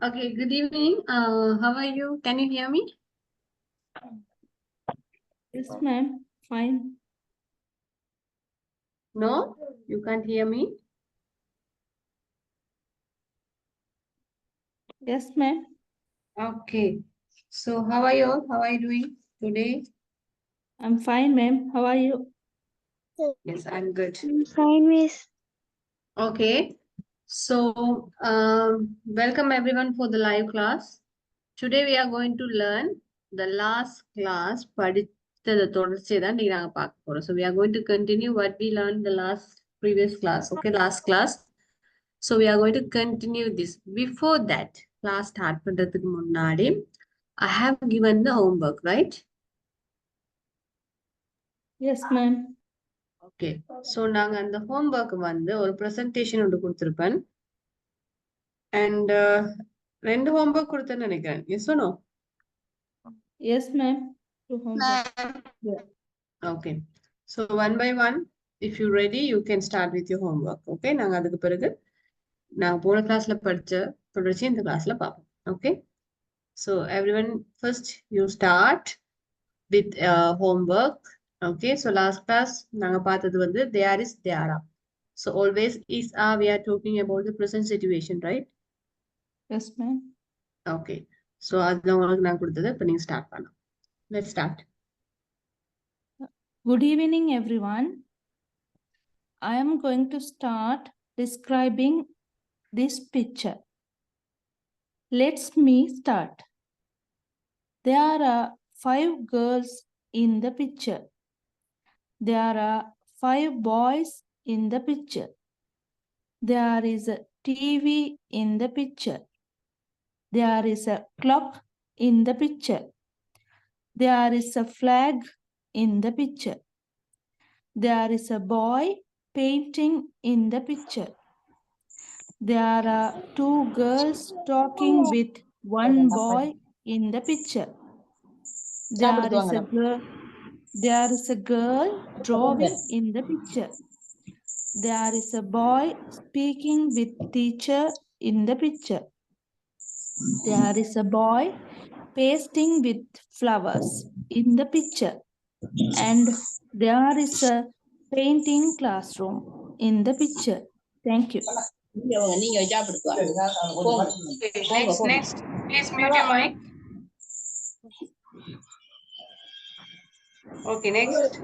Okay, good evening. How are you? Can you hear me? Yes, ma'am. Fine. No, you can't hear me. Yes, ma'am. Okay. So how are you all? How are you doing today? I'm fine, ma'am. How are you? Yes, I'm good. Fine, miss. Okay. So welcome everyone for the live class. Today we are going to learn the last class படித்ததை தொடர்ச்சியை தான் இன்னைக்கு நாங்க பார்க்க போறோம். So we are going to continue what we learned the last previous class. Okay, last class. So we are going to continue this. Before that, class start பண்றதுக்கு முன்னாடி I have given the homework, right? Yes, ma'am. Okay. So நாங்க அந்த homework வந்து ஒரு presentation ஒன்று கொடுத்திருப்பேன். And ரெண்டு homework கொடுத்தேன்னு நினைக்கிறேன். Yes or no? Yes, ma'am. To homework. Ma'am. Okay. So one by one, if you're ready, you can start with your homework. Okay. நாங்க அதுக்கு பிறகு நான் போன கிளாஸ்ல படிச்ச தொடர்ச்சி இந்த கிளாஸ்ல பார்ப்போம். Okay. So everyone, first you start with homework. Okay. So last class நாங்க பார்த்தது வந்து there is, there are. So always is, are, we are talking about the present situation, right? Yes, ma'am. Okay. So அதுதான் உங்களுக்கு நான் கொடுத்தது. இப்போ நீங்க start பண்ணலாம். Let's start. Good evening, everyone. I am going to start describing this picture. Let's me start. There are 5 girls in the picture. There are 5 boys in the picture. There is a TV in the picture. There is a clock in the picture. There is a flag in the picture. There is a boy painting in the picture. There are 2 girls talking with one boy in the picture. There is a girl drawing in the picture. There is a boy speaking with teacher in the picture. There is a boy pasting with flowers in the picture. And there is a painting classroom in the picture. Thank you. Okay, next. Please mute your mic. Okay, next.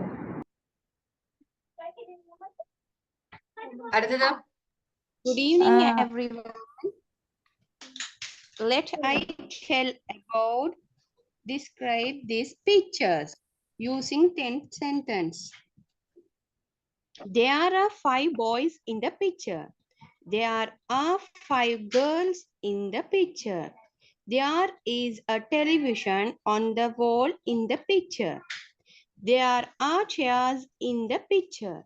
அடுத்ததா Good evening, Uh, everyone. Let I tell about describe these pictures using 10 sentence. There are 5 boys in the picture. There are 5 girls in the picture. There is a television on the wall in the picture. There are chairs in the picture.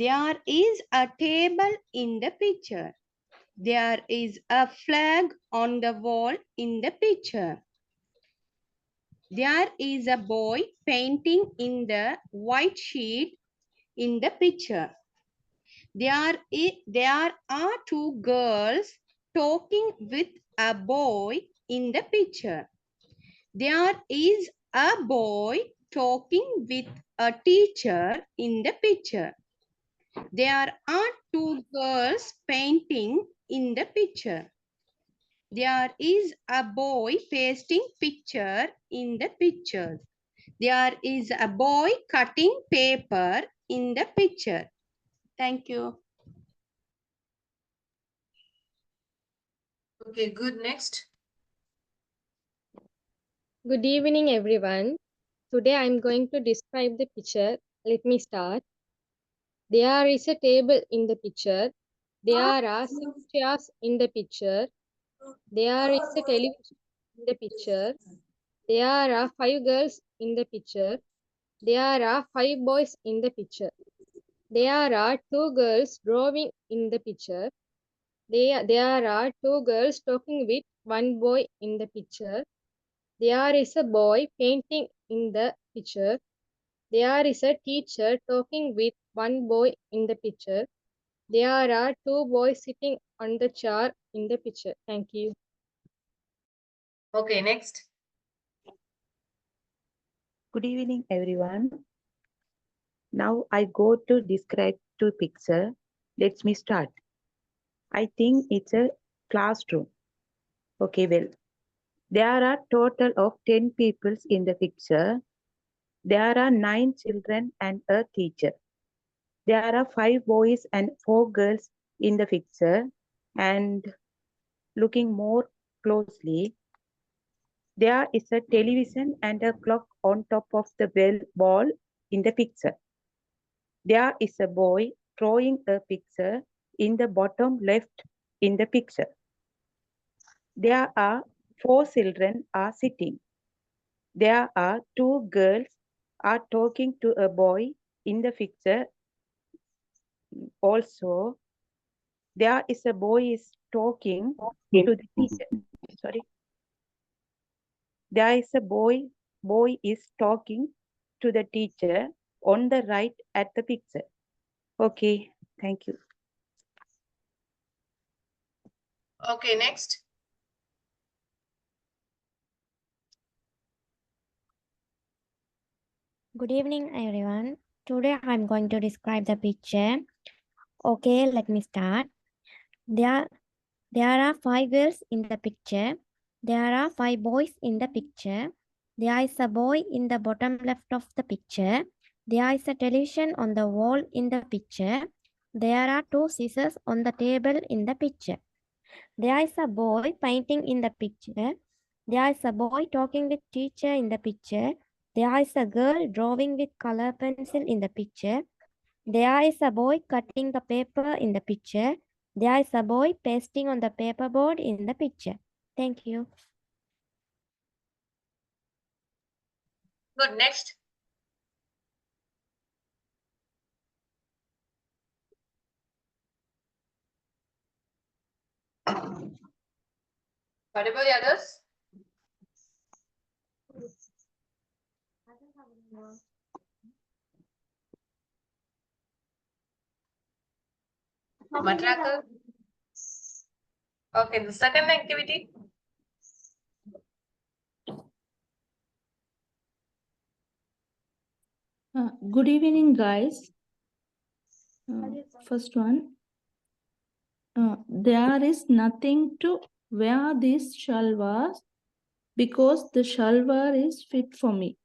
There is a table in the picture. There is a flag on the wall in the picture. There is a boy painting in the white sheet in the picture. There are 2 girls talking with a boy in the picture. There is a boy talking with a teacher in the picture. There are 2 girls painting in the picture. There is a boy pasting picture in the picture. There is a boy cutting paper in the picture. Thank you. Okay, good. Next. Good evening, everyone. Today I'm going to describe the picture. Let me start. There is a table in the picture. There are 6 chairs in the picture. There is a television in the picture. There are 5 girls in the picture. There are 5 boys in the picture. There are 2 girls drawing in the picture. There are 2 girls talking with one boy in the picture. There is a boy painting in the picture. There is a teacher talking with one boy in the picture. There are two boys sitting on the chair in the picture. Thank you. Okay, next. Good evening, everyone. Now I go to describe two picture. Let me start. I think it's a classroom. Okay, well, there are total of 10 people in the picture. There are 9 children and a teacher. There are 5 boys and 4 girls in the picture. And looking more closely, there is a television and a clock on top of the wall in the picture. There is a boy drawing a picture in the bottom left in the picture. There are 4 children are sitting. There are 2 girls are talking to a boy in the picture. Also, there is a boy is talking to the teacher. Sorry. There is a boy is talking to the teacher on the right at the picture. Okay, thank you. Okay, next. Good evening, everyone. Today I'm going to describe the picture. Okay, let me start. There are 5 girls in the picture. There are 5 boys in the picture. There is a boy in the bottom left of the picture. There is a television on the wall in the picture. There are 2 scissors on the table in the picture. There is a boy painting in the picture. There is a boy talking with teacher in the picture. There is a girl drawing with color pencil in the picture. There is a boy cutting the paper in the picture. There is a boy pasting on the paperboard in the picture. Thank you. Good, next. What about the others? Matraka? Okay, the second activity. Good evening, guys. First one. There is nothing to wear these shalwars because the shalwar is fit for me.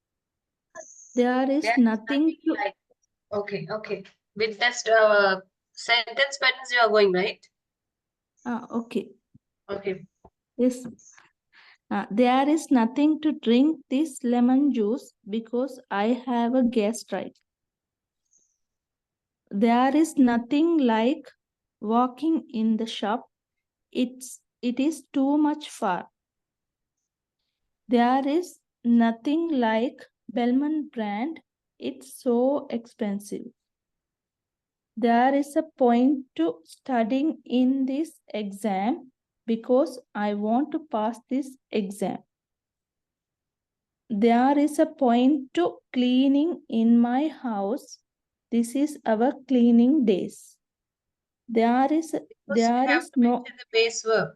There is nothing to. Like, okay. With that sentence patterns you are going, right? Okay. Okay. Yes. There is nothing to drink this lemon juice because I have a gastritis. There is nothing like walking in the shop. It is too much far. There is nothing like Belmont brand. It's so expensive. There is a point to studying in this exam because I want to pass this exam. There is a point to cleaning in my house. This is our cleaning days. There is no the base verb.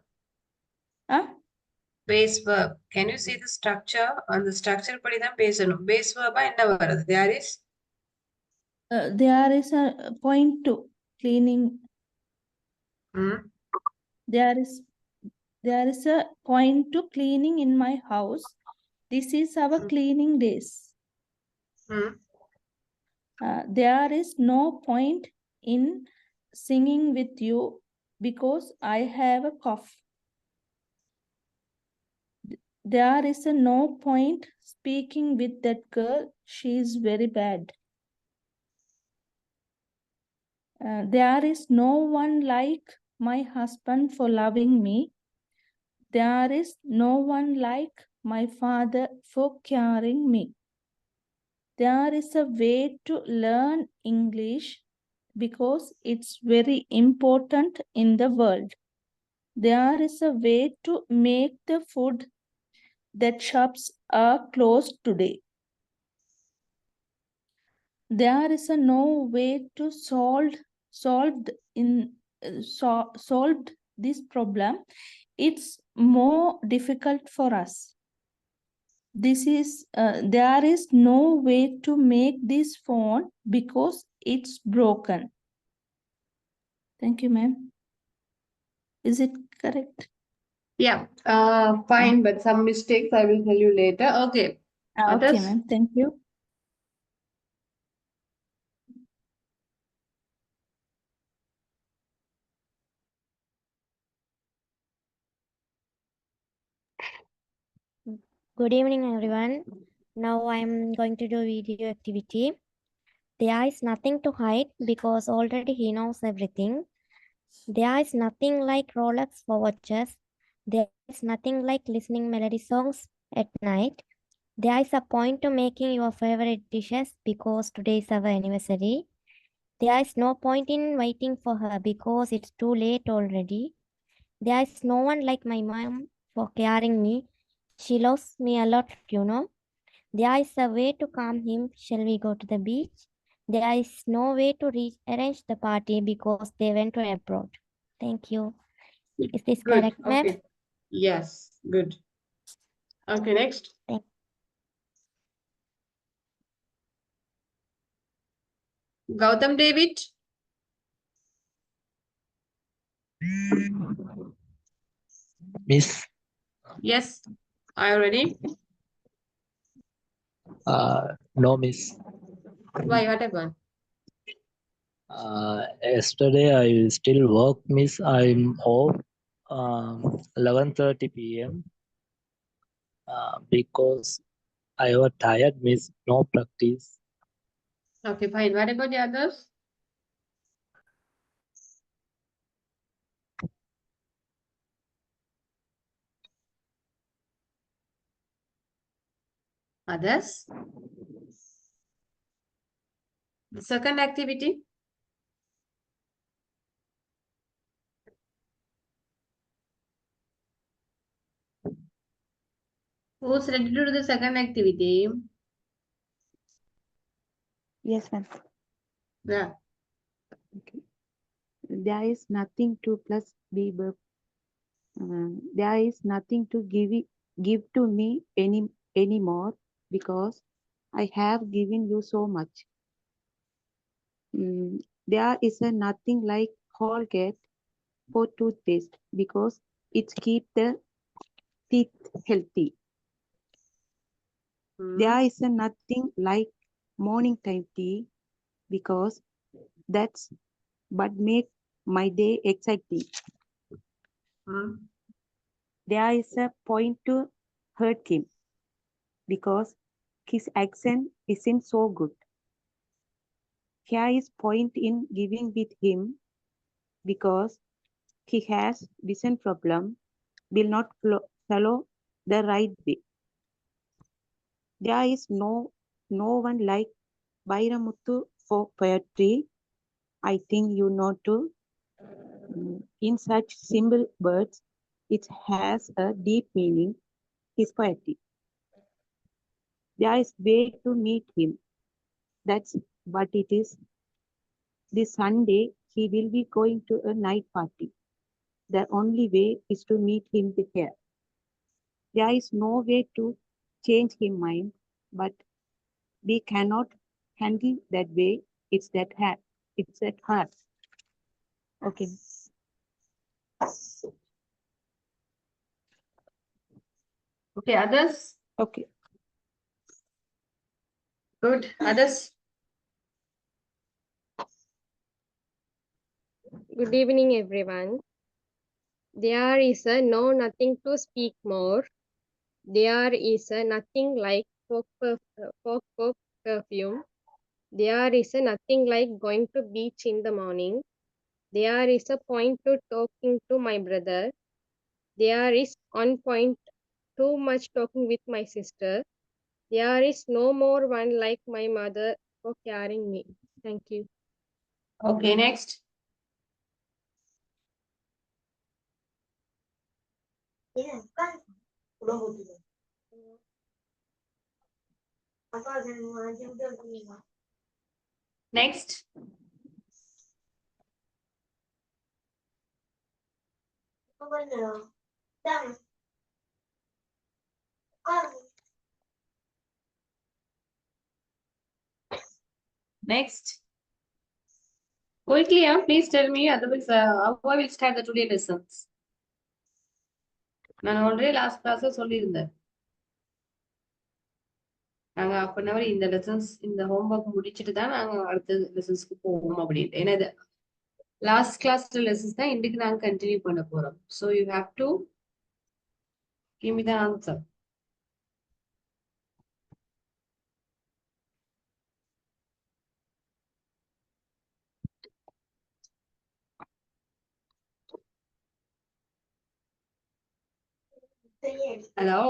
Base verb. Can you see the structure? On the structure படி தான் பேசணும். Base verb என்ன வருது? There is a point to cleaning. There is a point to cleaning in my house. This is our cleaning days. There is no point in singing with you because I have a cough. There is no point speaking with that girl. She is very bad. There is no one like my husband for loving me. There is no one like my father for caring me. There is a way to learn English because it's very important in the world. There is a way to make the food that shops are closed today. There is no way to solve solved this problem, it's more difficult for us. There is no way to make this phone because it's broken. Thank you, ma'am. Is it correct? Yeah, fine, but some mistakes I will tell you later. Okay. Okay, Others? ma'am. Thank you. Good evening, everyone. Now I'm going to do video activity. There is nothing to hide because already he knows everything. There is nothing like Rolex for watches. There is nothing like listening melody songs at night. There is a point to making your favorite dishes because today is our anniversary. There is no point in waiting for her because it's too late already. There is no one like my mom for caring me. She loves me a lot, you know. There is a way to calm him. Shall we go to the beach? There is no way to arrange the party because they went to abroad. Thank you. Is this Good. correct, ma'am? Okay. Yes, good. Okay, next. Thank- Gautam David. Miss, Yes. Are you ready? no, Miss. Why? What happened? Yesterday I still work, Miss. I'm off 11:30 p.m. Because I was tired, Miss. No practice. Okay, fine. What about the others? Others? The second activity? Who's ready to do the second activity? Yes, ma'am. Yeah. Okay. There is nothing to plus B. There is nothing to give to me anymore because I have given you so much. There is a nothing like Colgate for toothpaste because it keeps the teeth healthy. There is a nothing like morning time tea because that's but make my day exciting. There is a point to hurt him because his accent isn't so good. Here is point in giving with him because he has vision problem, will not follow the right way. There is no one like Bairamuthu for poetry. I think you know too. In such simple words, it has a deep meaning. His poetry. There is way to meet him. That's what it is. This Sunday, he will be going to a night party. The only way is to meet him here. There is no way to change his mind, but we cannot handle that way. It's that hard. It's that hard. Okay. Okay, others? Okay. Good. Others? Good evening, everyone. There is a no nothing to speak more. There is a nothing like folk perfume. There is a nothing like going to beach in the morning. There is a point to talking to my brother. There is on point too much talking with my sister. There is no more one like my mother for carrying me. Thank you. Okay, next. Next. Next. Quickly, please tell me, otherwise, how I will start the today lessons. நான் already last கிளாஸ்ல சொல்லியிருந்தேன். நாங்க half an hour இந்த lessons இந்த homework முடிச்சிட்டு தான் நாங்க அடுத்த லெசன்ஸ்க்கு போவோம் அப்படின்னு. ஏன்னா இது லாஸ்ட் கிளாஸ்ல லெசன்ஸ் தான் இன்னைக்கு நாங்க கண்டினியூ பண்ண போறோம். So you have to give me the answer. Hello.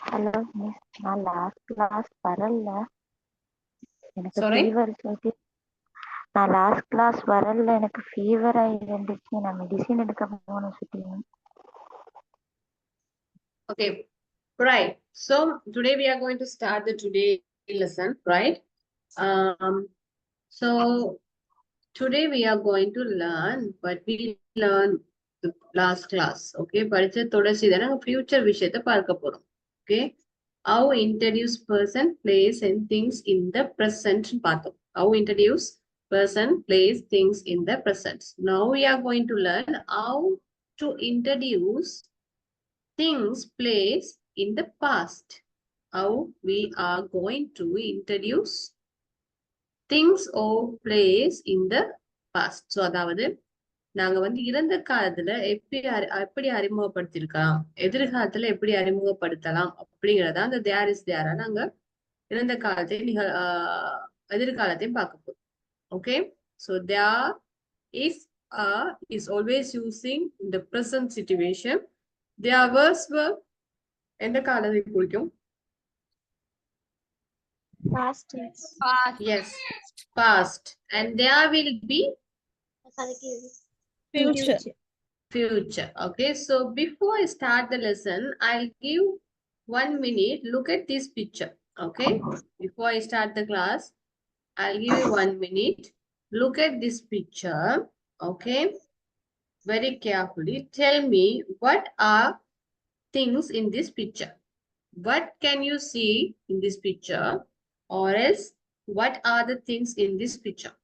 Hello miss, நான் லாஸ்ட் கிளாஸ் வரல. எனக்கு Sorry? ஃபீவர் சொல்லி நான் லாஸ்ட் கிளாஸ் வரல. எனக்கு ஃபீவரா இருந்துச்சு. நான் மெடிசின் எடுக்க போகணும் சுத்தி. Okay, right. So today we are going to start the today lesson, right? So today we are going to learn what we learned the last class. Okay, படிச்ச தொடர்ச்சி தான future விஷயத்தை பார்க்க போறோம். Okay, how introduce person, place and things in the present பார்த்தோம். How introduce person, place, things in the present. Now we are going to learn how to introduce things, place in the past. How we are going to introduce things or place in the past. So அதாவது நாங்க வந்து இறந்த காலத்துல எப்படி அறிமுகப்படுத்திருக்கலாம், எதிர்காலத்துல எப்படி அறிமுகப்படுத்தலாம் அப்படிங்கறத அந்த தேர் இஸ் தேரா நாங்க இறந்த காலத்தையும் எதிர்காலத்தையும் பார்க்க போறோம். Okay, so there is always using the present situation. Their words were எந்த காலத்தை குறிக்கும்? Past. Yes, past. And there will be Future. future. Okay, so before I start the lesson, I'll give 1 minute. Look at this picture. Okay, before I start the class, I'll give you 1 minute. Look at this picture. Okay, very carefully. Tell me what are things in this picture. What can you see in this picture, or else what are the things in this picture?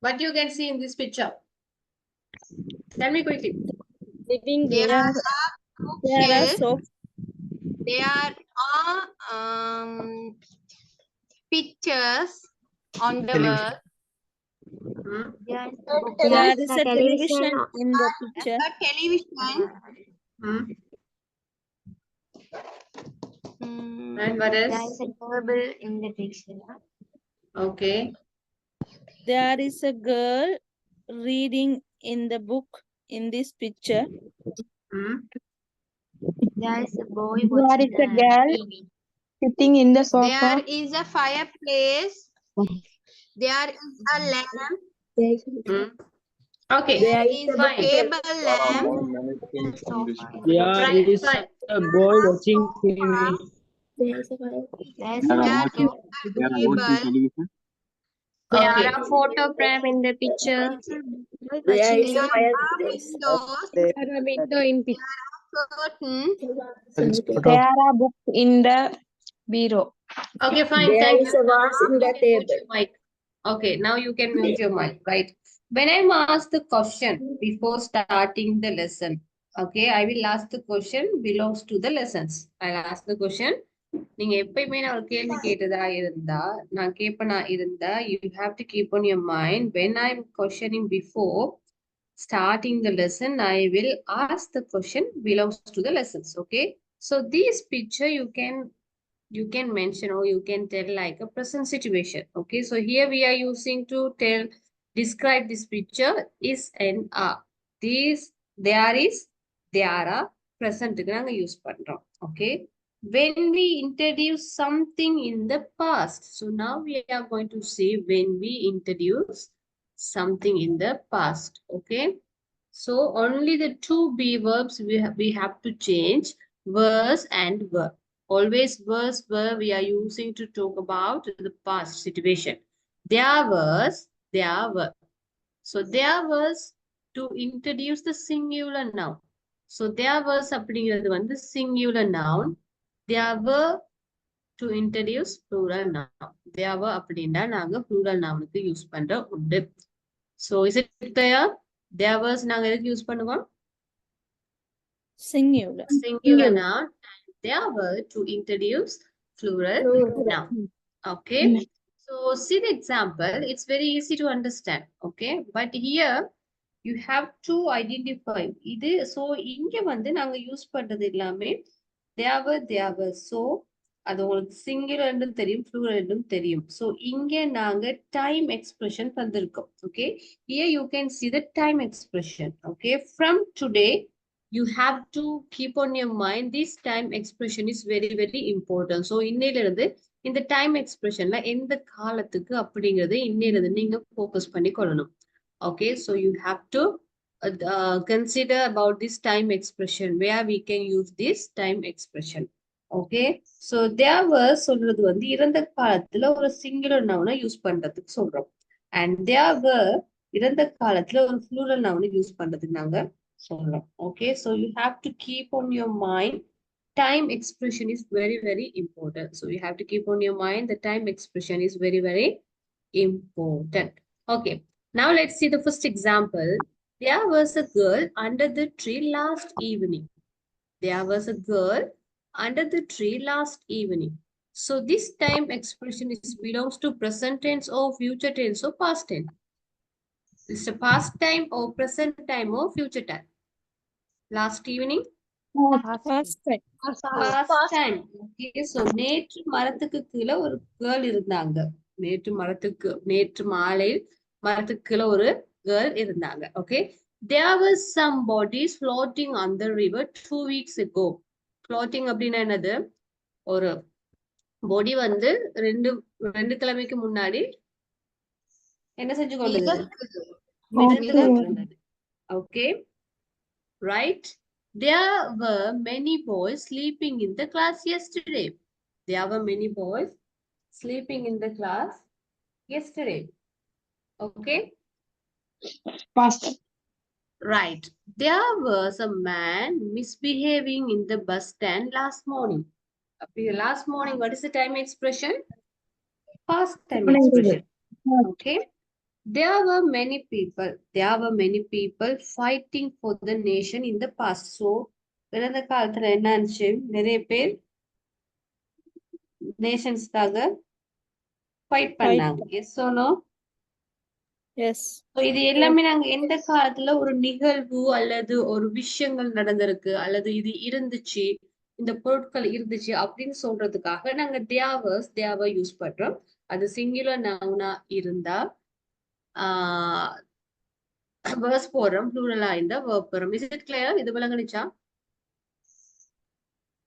What you can see in this picture? Tell me quickly. Living There room. are There are bookshelves. so There are pictures on the wall. Hmm? there is a television in the picture. A television. Hmm? Mm, And what else? There is a table in the picture. Okay. There is a girl reading in the book in this picture. Hmm? There is a boy There watching is a girl TV. sitting in the there sofa. is a fireplace. There is a lamp. Hmm? Okay. There is a Fine. table lamp. There Right. is Fine. a boy watching TV. There is a table. There is a table. Okay. There are photo frame in the picture. There is There a are fireplace. windows. There are a window in picture. Curtains. There are books in the bureau. Okay, fine. There Thank is you. a vase in the Now you can mute table. your mic. Okay, now you can mute your mic, right? When I'm asked the question before starting the lesson, okay, I will ask the question belongs to the lessons. I'll ask the question. நீங்க எப்பயுமே நான் ஒரு கேள்வி கேட்டதா இருந்தா நான் கேட்பனா இருந்தா you have to keep on your mind when I'm questioning before starting the lesson, I will ask the question belongs to the lessons. Okay, so this picture you can mention or you can tell like a present situation. Okay, so here we are using to describe this picture is and are. This there is, there are present க்கு நாங்க use பண்றோம். Okay, when we introduce something in the past, so now we are going to see when we introduce something in the past. Okay, so only the two be verbs we have to change, was and were. Always verbs were we are using to talk about the past situation. There was, there were. So there was to introduce the singular noun. So there was அப்படிங்கிறது வந்து singular noun. There were to introduce plural noun. There were அப்படின்னா நாங்க plural nounக்கு use பண்ற உண்டு. So is it clear? There was நாங்க எதுக்கு use பண்ணுவோம்? Singular. Singular noun. There were to introduce plural noun. Okay. So see the example. It's very easy to understand. Okay. But here you have to identify. இது so இங்க வந்து நாங்க use பண்றது எல்லாமே there were. So அது உங்களுக்கு singular என்றும் தெரியும், plural என்றும் தெரியும். So இங்க நாங்க time expression தந்திருக்கோம். Okay. Here you can see the time expression. Okay. From today, you have to keep on your mind this time expression is very very important. So இன்னையில இருந்து இந்த time expressionல எந்த காலத்துக்கு அப்படிங்கறது இன்னையில இருந்து நீங்க ஃபோக்கஸ் பண்ணி கொள்ளணும். Okay, so you have to consider about this time expression where we can use this time expression. Okay, so there were சொல்றது வந்து இறந்த காலத்துல ஒரு singular noun யூஸ் பண்றதுக்கு சொல்றோம். And there were இறந்த காலத்துல ஒரு plural noun யூஸ் பண்றதுக்கு நாங்க சொல்றோம். Okay, so you have to keep on your mind time expression is very very important. So you have to keep on your mind the time expression is very very important. Okay, now let's see the first example. There was a girl under the tree last evening. There was a girl under the tree last evening. So this time expression is belongs to present tense or future tense or past tense. It's a past time or present time or future time. Last evening. Past time. Past time. Okay, so நேற்று மரத்துக்கு கீழே ஒரு girl இருந்தாங்க. நேற்று மாலை மரத்துக்கு கீழே ஒரு கேர்ள் இருந்தாங்க. Okay, there was some bodies floating on the river 2 weeks ago. Floating அப்படின்னா என்னது? ஒரு பொடி வந்து ரெண்டு கிழமைக்கு முன்னாடி என்ன செஞ்சு கொண்டிருந்தது? மிதந்து கொண்டிருந்தது. Okay, right? There were many boys sleeping in the class yesterday. There were many boys sleeping in the class yesterday. Okay. Past. Right. There was a man misbehaving in the bus stand last morning. Last morning, what is the time expression? Past time expression. Okay. There were many people fighting for the nation in the past. So, இறந்த காலத்துல என்ன ஆச்சு? நிறைய பேர் நேஷன்ஸ்க்காக fight பண்ணாங்க. Yes or no? Yes. So இது எல்லாமே நாங்க எந்த காலத்துல ஒரு நிகழ்வு அல்லது ஒரு விஷயங்கள் நடந்திருக்கு அல்லது இது இருந்துச்சு, இந்த பொருட்கள் இருந்துச்சு அப்படின்னு சொல்றதுக்காக நாங்க தேவர் யூஸ் பண்றோம். அது சிங்குலர் நவுனா இருந்தா வேர்ஸ் போடுறோம், ப்ளூரலா இருந்தா வேர்ப் போடுறோம். Is it clear? இது விளங்குச்சா?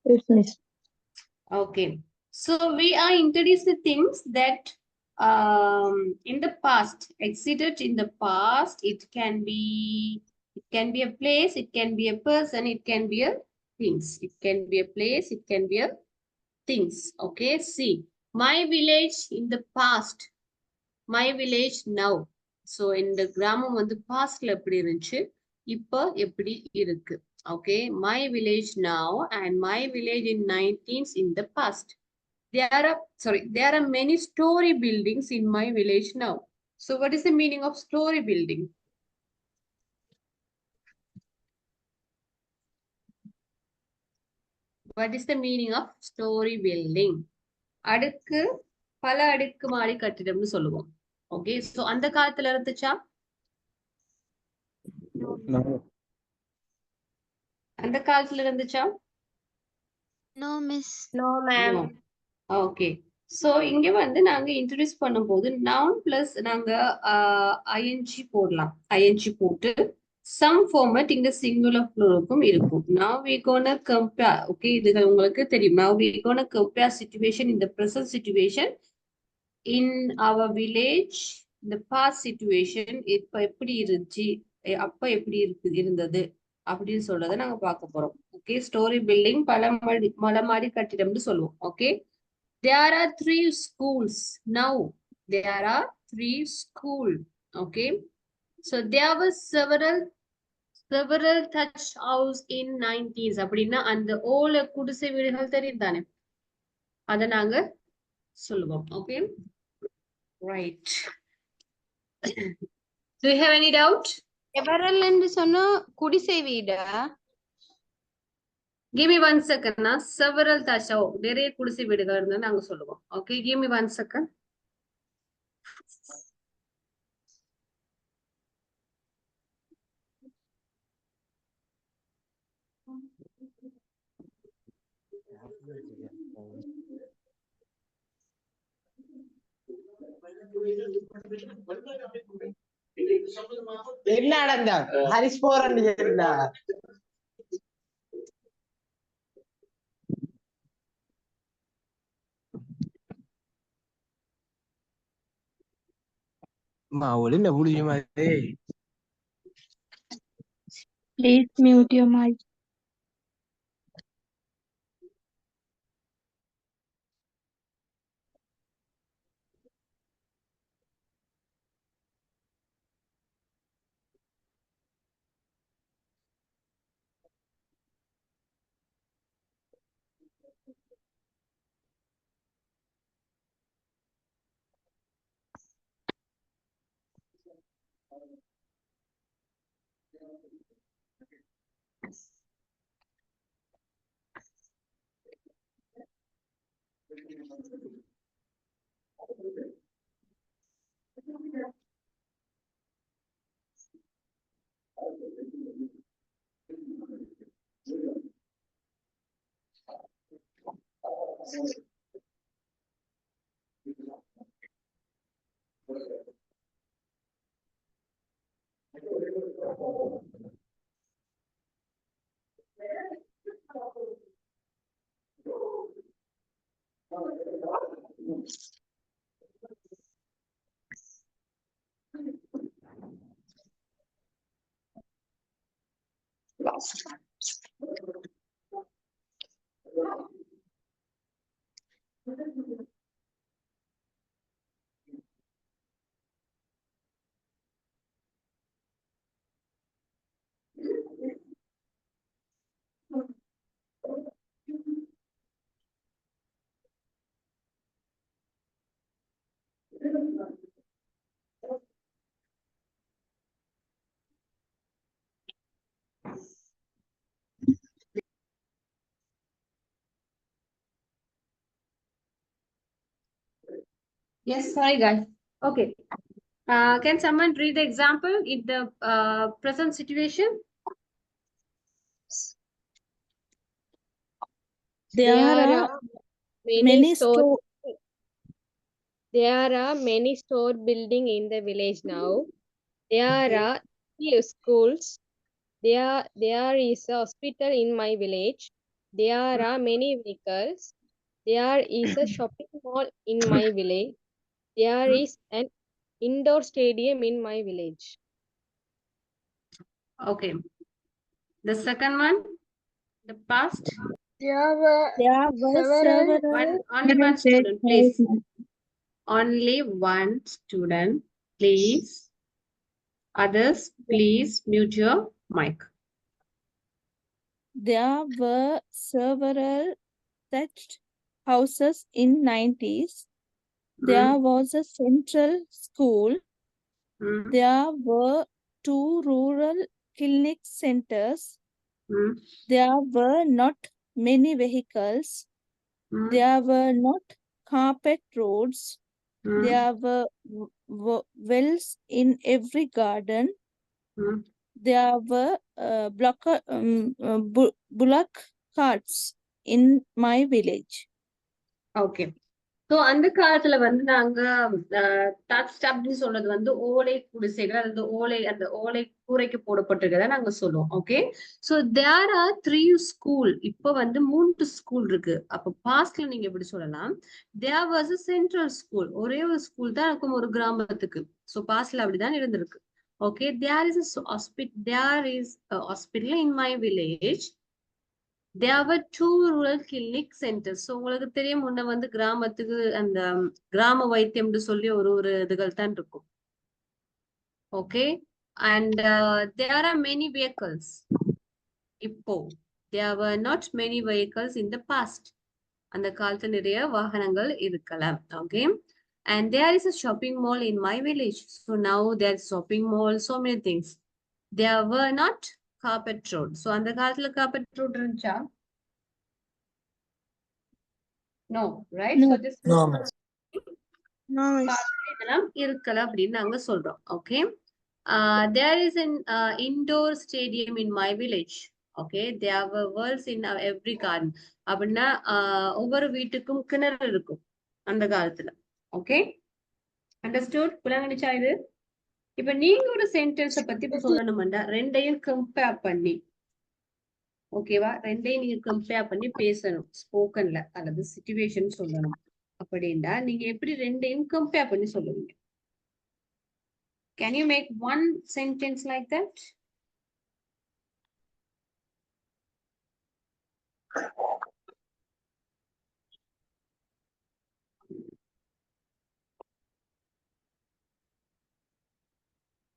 Yes, miss. Okay, so we are introducing the things that in the past, exited in the past. It can be a place, it can be a person, it can be a things. It can be a place, it can be a things. Okay, see, my village in the past, my village now. So in the கிராமம் வந்து pastல எப்படி இருந்துச்சு, இப்போ எப்படி இருக்கு. Okay, my village now and my village in 19th in the past. There are many story buildings in my village now. So what is the meaning of story building? What is the meaning of story building? அடுக்கு பல அடுக்கு மாடி கட்டிடம்னு சொல்லுவோம். Okay, so அந்த காலத்துல இருந்துச்சா? அந்த காலத்துல இருந்துச்சா? No, miss. No, ma'am. Okay, so இங்க வந்து நாங்க இன்ட்ரோடியூஸ் பண்ணும்போது noun plus நாங்க ing போடலாம். ing போட்டு some format இங்க singular pluralக்கும் இருக்கும். Now we gonna compare. Okay, இது உங்களுக்கு தெரியும். Now we gonna compare situation in the present situation in our village, the past situation இப்ப எப்படி இருந்துச்சு, அப்ப எப்படி இருந்தது அப்படின்னு சொல்றதை நாங்க பார்க்க போறோம். ஓகே, ஸ்டோரி பில்டிங் பலமாடி கட்டிடம்னு சொல்லுவோம். Okay, there are 3 schools now. There are 3 schools. Okay, so there was several thatch house in 90s. அப்படின்னா அந்த ஓலை குடிசை வீடுகள் தெரியும் தானே, அதை நாங்க சொல்லுவோம். Okay, right. Do you have any doubt? several என்று சொன்னா குடிசை வீடா? Give me 1 second. Several thatch house, நிறைய குடிசை வீடுகள் இருந்தா நாங்க சொல்லுவோம். Okay, give me 1 second. என்ன நடந்தா ஹரிஸ் போறன்னு சொல்லிடா மாவுல என்ன புடிச்ச மாதிரி. Please mute your mic. Yes, sorry guys. Okay. Can someone read the example in the present situation? There are many store. There are many store building in the village now. There are 3 schools. There is a hospital in my village. There are many vehicles. There is a shopping mall in my village. There is an indoor stadium in my village. Okay. The second one, the past. There were Several. Only one student, please. Only one student, please. Others, please mute your mic. There were several thatched houses in 90s. There was a central school. There were 2 rural clinic centers. There were not many vehicles. There were not carpet roads. There were wells in every garden. There were bullock carts in my village. Okay. So அந்த காலத்துல வந்து நாங்க touch அப்படின்னு சொல்றது வந்து ஓலை குடிசைகள் அல்லது அந்த ஓலை கூரைக்கு போடப்பட்டிருக்கிறத நாங்க சொல்லுவோம். Okay, so there are 3 school. இப்ப வந்து 3 ஸ்கூல் இருக்கு. அப்ப பாஸ்ட்ல நீங்க எப்படி சொல்லலாம், there was a central school. ஒரே ஒரு ஸ்கூல் தான் இருக்கும் ஒரு கிராமத்துக்கு. சோ பாஸ்ட்ல அப்படிதான் இருந்திருக்கு. Okay, there is a hospital in my village. There were 2 rural clinic centers. So உங்களுக்கு தெரியும் முன்ன வந்து கிராமத்துக்கு அந்த கிராம வைத்தியம்னு சொல்லி ஒரு இதுகள் தான் இருக்கும். Okay, and there are many vehicles. இப்போ there were not many vehicles in the past. அந்த காலத்துல நிறைய வாகனங்கள் இருக்கலாம். Okay, and there is a shopping mall in my village. So now there's shopping mall, so many things. There were not carpet road. So அந்த காலத்துல carpet road இருந்துச்சா? No, right? No. So this No, miss. No, miss. பாதையில இதெல்லாம் இருக்கல அப்படின்னு நாங்க சொல்றோம். Okay, there is an indoor stadium in my village. Okay, there were wells in every garden. அப்படின்னா ஒவ்வொரு வீட்டுக்கும் கிணறு இருக்கும் அந்த காலத்துல. Okay, understood? புலங்கணிச்சா இது? இப்ப நீங்க ஒரு சென்டென்ஸ பத்தி இப்ப சொல்லணும்டா ரெண்டையும் கம்பேர் பண்ணி, ஓகேவா, ரெண்டையும் நீங்க கம்பேர் பண்ணி பேசணும் ஸ்போக்கன்ல அல்லது சிச்சுவேஷன் சொல்லணும். அப்படின்னா நீங்க எப்படி ரெண்டையும் கம்பேர் பண்ணி சொல்லுவீங்க? Can you make one sentence like that?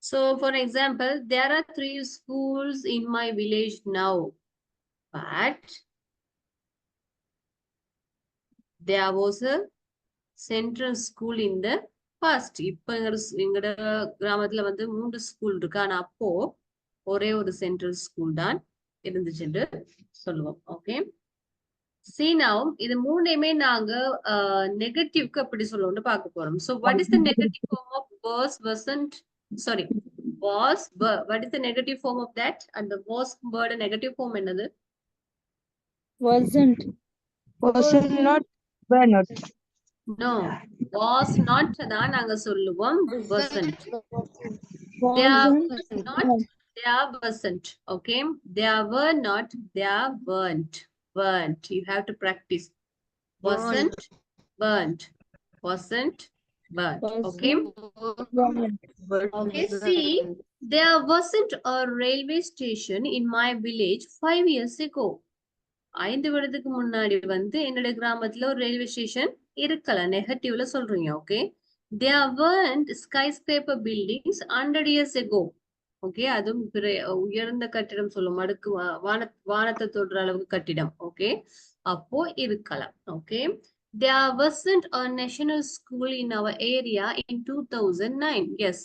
So, for example, there are 3 schools in my village now, but there was a central school in the past. இப்ப எங்கட கிராமத்துல வந்து 3 ஸ்கூல் இருக்கு. ஆனா அப்போ ஒரே ஒரு சென்ட்ரல் ஸ்கூல் தான் இருந்துச்சுன்னு சொல்லுவோம். ஓகே, see now இது மூணையுமே நாங்க நெகட்டிவ்க்கு அப்படி சொல்லுவோம்னு பார்க்க போறோம். So what is the negative form of was, wasn't, sorry, was, what is the negative form of that? And the was word negative form என்னது? Wasn't. Wasn't, not, were not. No, was not தான் நாங்க சொல்லுவோம். Wasn't. There Wasn't. were not, there wasn't. Okay, there were not, there weren't. Weren't. You have to practice. Wasn't, weren't. Wasn't, weren't. Okay. Okay, see, there wasn't a railway station in my village 5 years ago. 5 வருடத்துக்கு முன்னாடி வந்து என்னோட கிராமத்துல ஒரு railway station இருக்கல. நெகட்டிவ்ல சொல்றீங்க. Okay, there weren't skyscraper buildings 100 years ago. Okay, அதுவும் உயர்ந்த கட்டிடம் சொல்லும், அடுக்கு வானத்தை தொடுற அளவுக்கு கட்டிடம். ஓகே, அப்போ இருக்கலாம். Okay, there wasn't a national school in our area in 2009. Yes,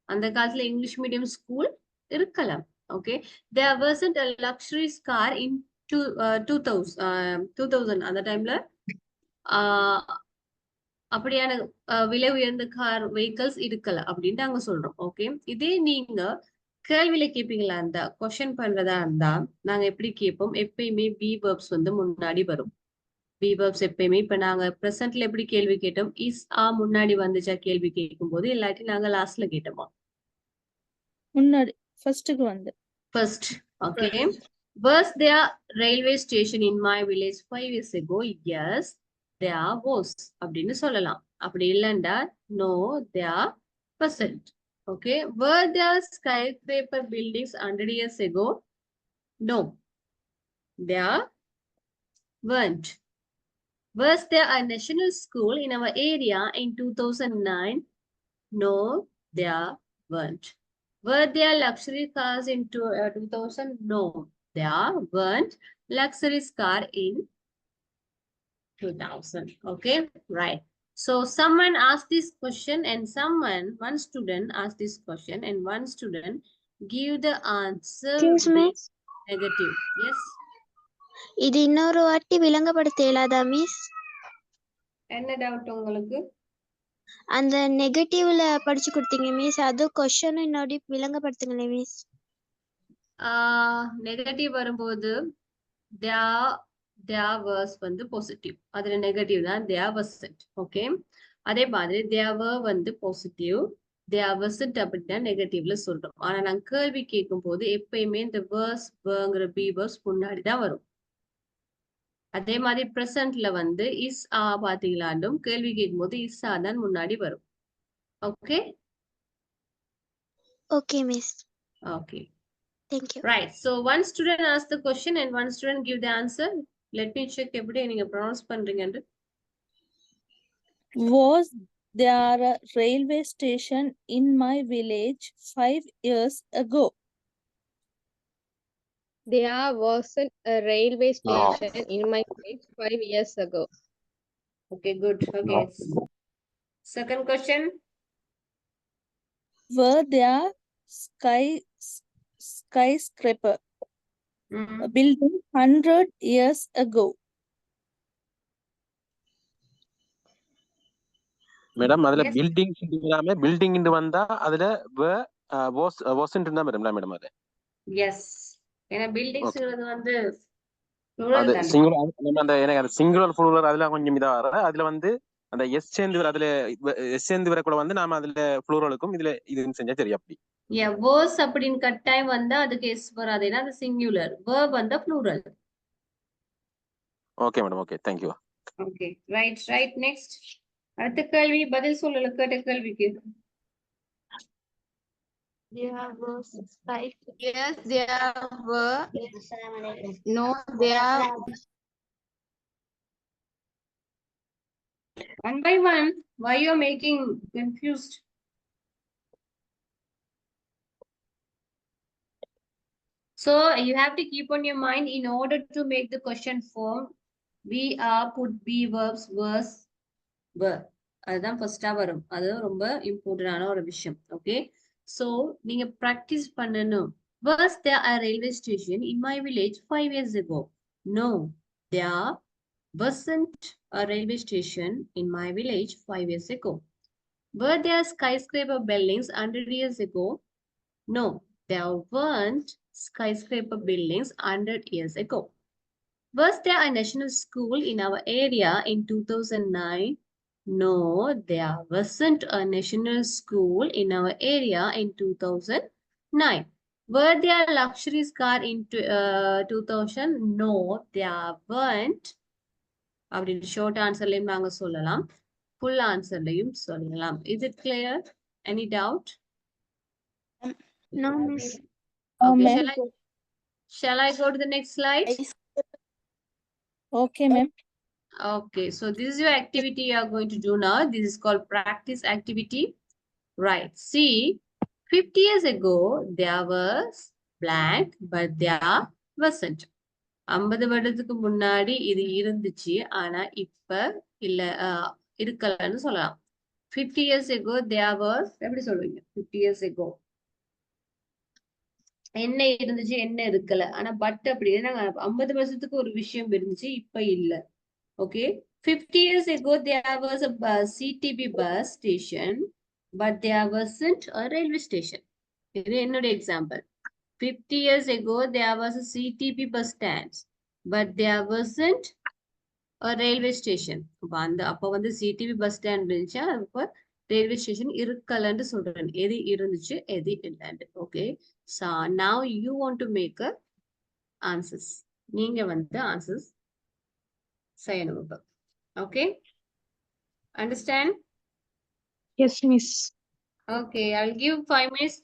அந்த காலத்துல இங்கிலீஷ் மீடியம் ஸ்கூல் இருக்கலாம். Okay, there wasn't a luxury car in 2000 அந்த டைம்ல அப்படியான விலை உயர்ந்த கார் வெஹிக்கிள்ஸ் இருக்கல அப்படின்னு நாங்க சொல்றோம். ஓகே, இதே நீங்க கேள்வியில கேட்பீங்களா இருந்தா, கொஸ்டின் பண்றதா இருந்தா நாங்க எப்படி கேட்போம்? எப்பயுமே பி வெர்ப்ஸ் வந்து முன்னாடி வரும். பி வெர்ப்ஸ் எப்பயுமே, இப்ப நாங்க பிரசன்ட்ல எப்படி கேள்வி கேட்டோம்? இஸ் முன்னாடி வந்துச்சா கேள்வி கேட்கும் போது, இல்லாட்டி நாங்க லாஸ்ட்ல கேட்டோமா? முன்னாடி, ஃபர்ஸ்ட்க்கு வந்து. First. Okay, was there railway station in my village 5 years ago? Yes, there was அப்படின்னு சொல்லலாம். அப்படி இல்லைண்டா no, there wasn't. Okay, were there skyscraper buildings 100 years ago? No, there weren't. Was there a national school in our area in 2009? No, there weren't. Were there luxury cars in 2000? No, there weren't luxury car in 2000. Okay, right. So someone asked this question and one student asked this question and one student give the answer Excuse me. with negative. Yes. இது இன்னொரு வாட்டி விளங்கப்படுத்த இயலாதா miss? என்ன doubt உங்களுக்கு? அந்த நெகட்டிவ்ல படிச்சு கொடுத்தீங்க miss, அது क्वेश्चन இன்னொரு விளங்கப்படுத்துங்களே மிஸ். நெகட்டிவ் வரும்போது there was வந்து பாசிட்டிவ், அதுல நெகட்டிவ் தான் there wasn't. ஓகே, அதே மாதிரி there were வந்து பாசிட்டிவ், there wasn't அப்படின்னா நெகட்டிவ்ல சொல்றோம். ஆனா நாங்க கேள்வி கேட்கும் போது எப்பயுமே இந்த வேர்ஸ் வேர்ங்கிற பி வேர்ஸ் முன்னாடி தான் வரும். அதே மாதிரி பிரசன்ட்ல வந்து இஸ் பாத்தீங்களாண்டும் கேள்வி கேட்கும் போது இஸ் தான் முன்னாடி வரும். Okay, Okay, miss. Okay. Thank you. Right. So one student asked the question and one student give the answer. Let me check எப்படி நீங்க pronounce பண்றீங்கன்னு. Was there a railway station in my village 5 years ago? There wasn't a railway No. station in my village 5 years ago. Okay, good. Okay. Second question. Were there skyscraper Mhm. building 100 years ago? Madam அதுல Yes. Building வராம building வந்தா அதுல wasn't இருந்தா madam அது Yes. ஏன்னா buildings Okay. வந்து plural அது தானே. சிங்குலர் அந்த எனக்கு அது சிங்குலர் ப்ளூரல் அதுல கொஞ்சம் இதா வர அதுல வந்து அந்த எஸ் சேர்ந்து வர அதுல எஸ் சேர்ந்து வர கூட வந்து நாம அதுல ப்ளூரலுக்கும் இதுல இதுன்னு செஞ்சா சரி அப்படி Yeah, verse அப்படின்னு கட்டாயம் வந்தா அதுக்கு எஸ் வராது ஏன்னா அது சிங்குலர். verb வந்தா plural. Okay madam okay thank you Okay. Right. Next. அடுத்த கேள்வி பதில் சொல்லல கேட்ட கேள்விக்கு. There was five. Yes, there were. No, there. One by one, why you're making confused? So you have to keep on your mind in order to make the question form. We are put be verbs verse verb. அதுதான் ஃபர்ஸ்டா வரும். அது ரொம்ப இம்பார்ட்டன்டான ஒரு விஷயம். Okay. So நீங்க practice பண்ணணும். Was there a railway station in my village 5 years ago? No, there wasn't a railway station in my village 5 years ago. Were there skyscraper buildings 100 years ago? No, there weren't skyscraper buildings 100 years ago. Was there a national school in our area in 2009? No, there wasn't a national school in our area in 2009. Were there luxury car in 2000? No, there weren't. அப்படின்னு short ஆன்சர்லயும் நாங்க சொல்லலாம் full ஆன்சர்லயும் சொல்லலாம். Is it clear? Any doubt? No, miss. Okay, ma'am. shall I go to the next slide? Okay, ma'am. Okay, so this is your activity you are going to do now. This is called practice activity. Right. See, 50 years ago, there was blank, but there wasn't. 50 வருடத்துக்கு முன்னாடி இது இருந்துச்சு ஆனா இப்ப இல்ல இருக்கலன்னு சொல்லலாம். 50 years ago there was எப்படி சொல்லுவீங்க 50 years ago என்ன இருந்துச்சு என்ன இருக்கல ஆனா பட் அப்படி நாங்க 50 வருஷத்துக்கு ஒரு விஷயம் இருந்துச்சு இப்ப இல்ல. Okay, 50 years ago there was a CTB bus station but there wasn't a railway station. இது என்னோட example. 50 years ago there was a CTB bus stand but there wasn't a railway station. அப்ப வந்து CTB bus stand இருந்துச்சு அப்ப railway station இருக்கலன்னு சொல்றேன். எது இருந்துச்சு எது இல்லன்னு. Okay, so now you want to make a answers. நீங்க வந்து answers செய்யணும் இப்ப. Okay, understand? Yes, miss. Okay, I'll give 5 minutes.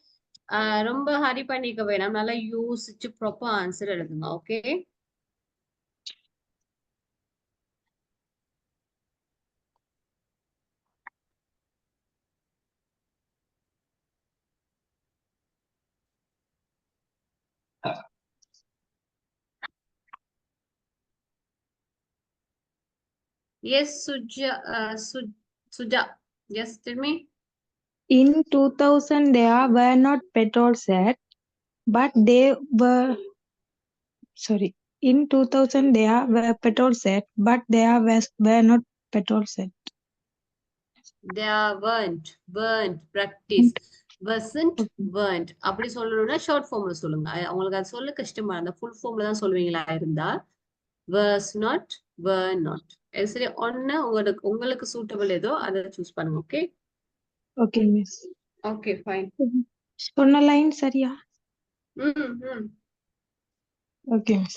ரொம்ப ஹரி பண்ணிக்க வேணாம், நல்லா யோசிச்சு ப்ராப்பர் ஆன்சர் எழுதுங்க. Okay, yes Suja, yes, tell me. In 2000, there were not petrols yet, but they were, sorry, in 2000, there were petrols yet, but there were not petrols yet. There weren't practice wasn't weren't அப்படி சொல்லணும்னா short ஃபார்ம்ல சொல்லுங்க. உங்களுக்கு அது சொல்ல கஷ்டமா இருந்தா full ஃபார்ம்ல தான் சொல்லுவீங்களா இருந்தா was not were not. சரி, ஒன்னு உங்களுக்கு சூட்டபிள் ஏதோ அதை சூஸ் பண்ணுங்க. Okay, Okay, miss. Okay, fine. சொன்ன லைன் சரியா? ம். Okay, miss.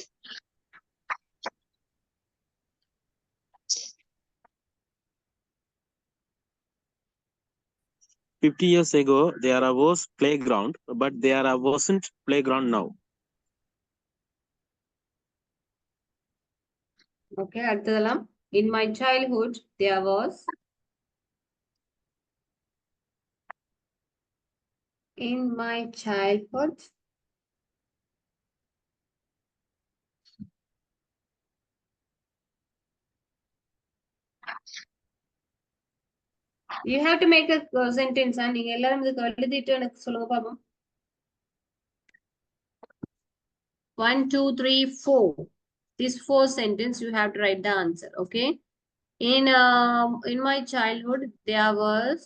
50 years ago there was playground, but there wasn't playground now. Okay, அடுத்ததெல்லாம். In my childhood, there was. In my childhood. You have to make a sentence. நீங்க எல்லாரும் இதுக்கு எழுதிட்டு எனக்கு சொல்லுங்க பாப்போம். 1, 2, 3, 4. These 4 sentences you have to write the answer. Okay. In my childhood there was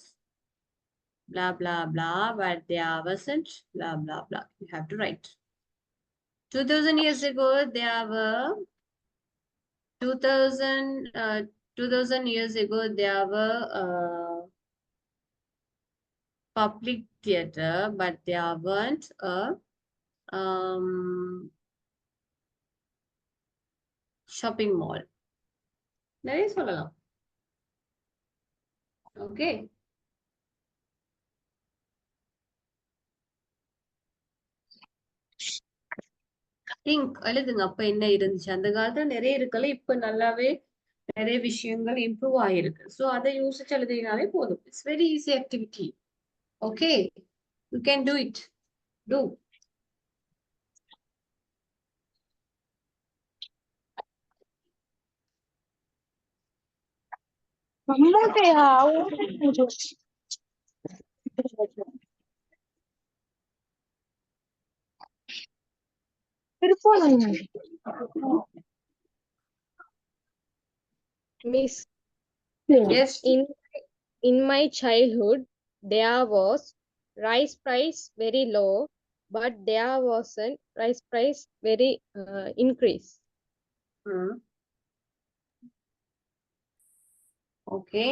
blah blah blah, but there wasn't blah blah blah. You have to write. 2000 years ago there were 2000 years ago there were public theater, but there weren't a shopping mall. நிறைய சொல்லலாம். Okay. Think எழுதுங்க. அப்ப என்ன இருந்துச்சு அந்த காலத்துல நிறைய இருக்கல, இப்ப நல்லாவே நிறைய விஷயங்கள் இம்ப்ரூவ் ஆயிருக்கு. சோ அதை யோசிச்சு எழுதினாலே போதும். It's very easy activity. Okay, you can do it. Do. Miss, Yes. in my childhood, there was rice price very low, but there wasn't rice price very increase. Okay.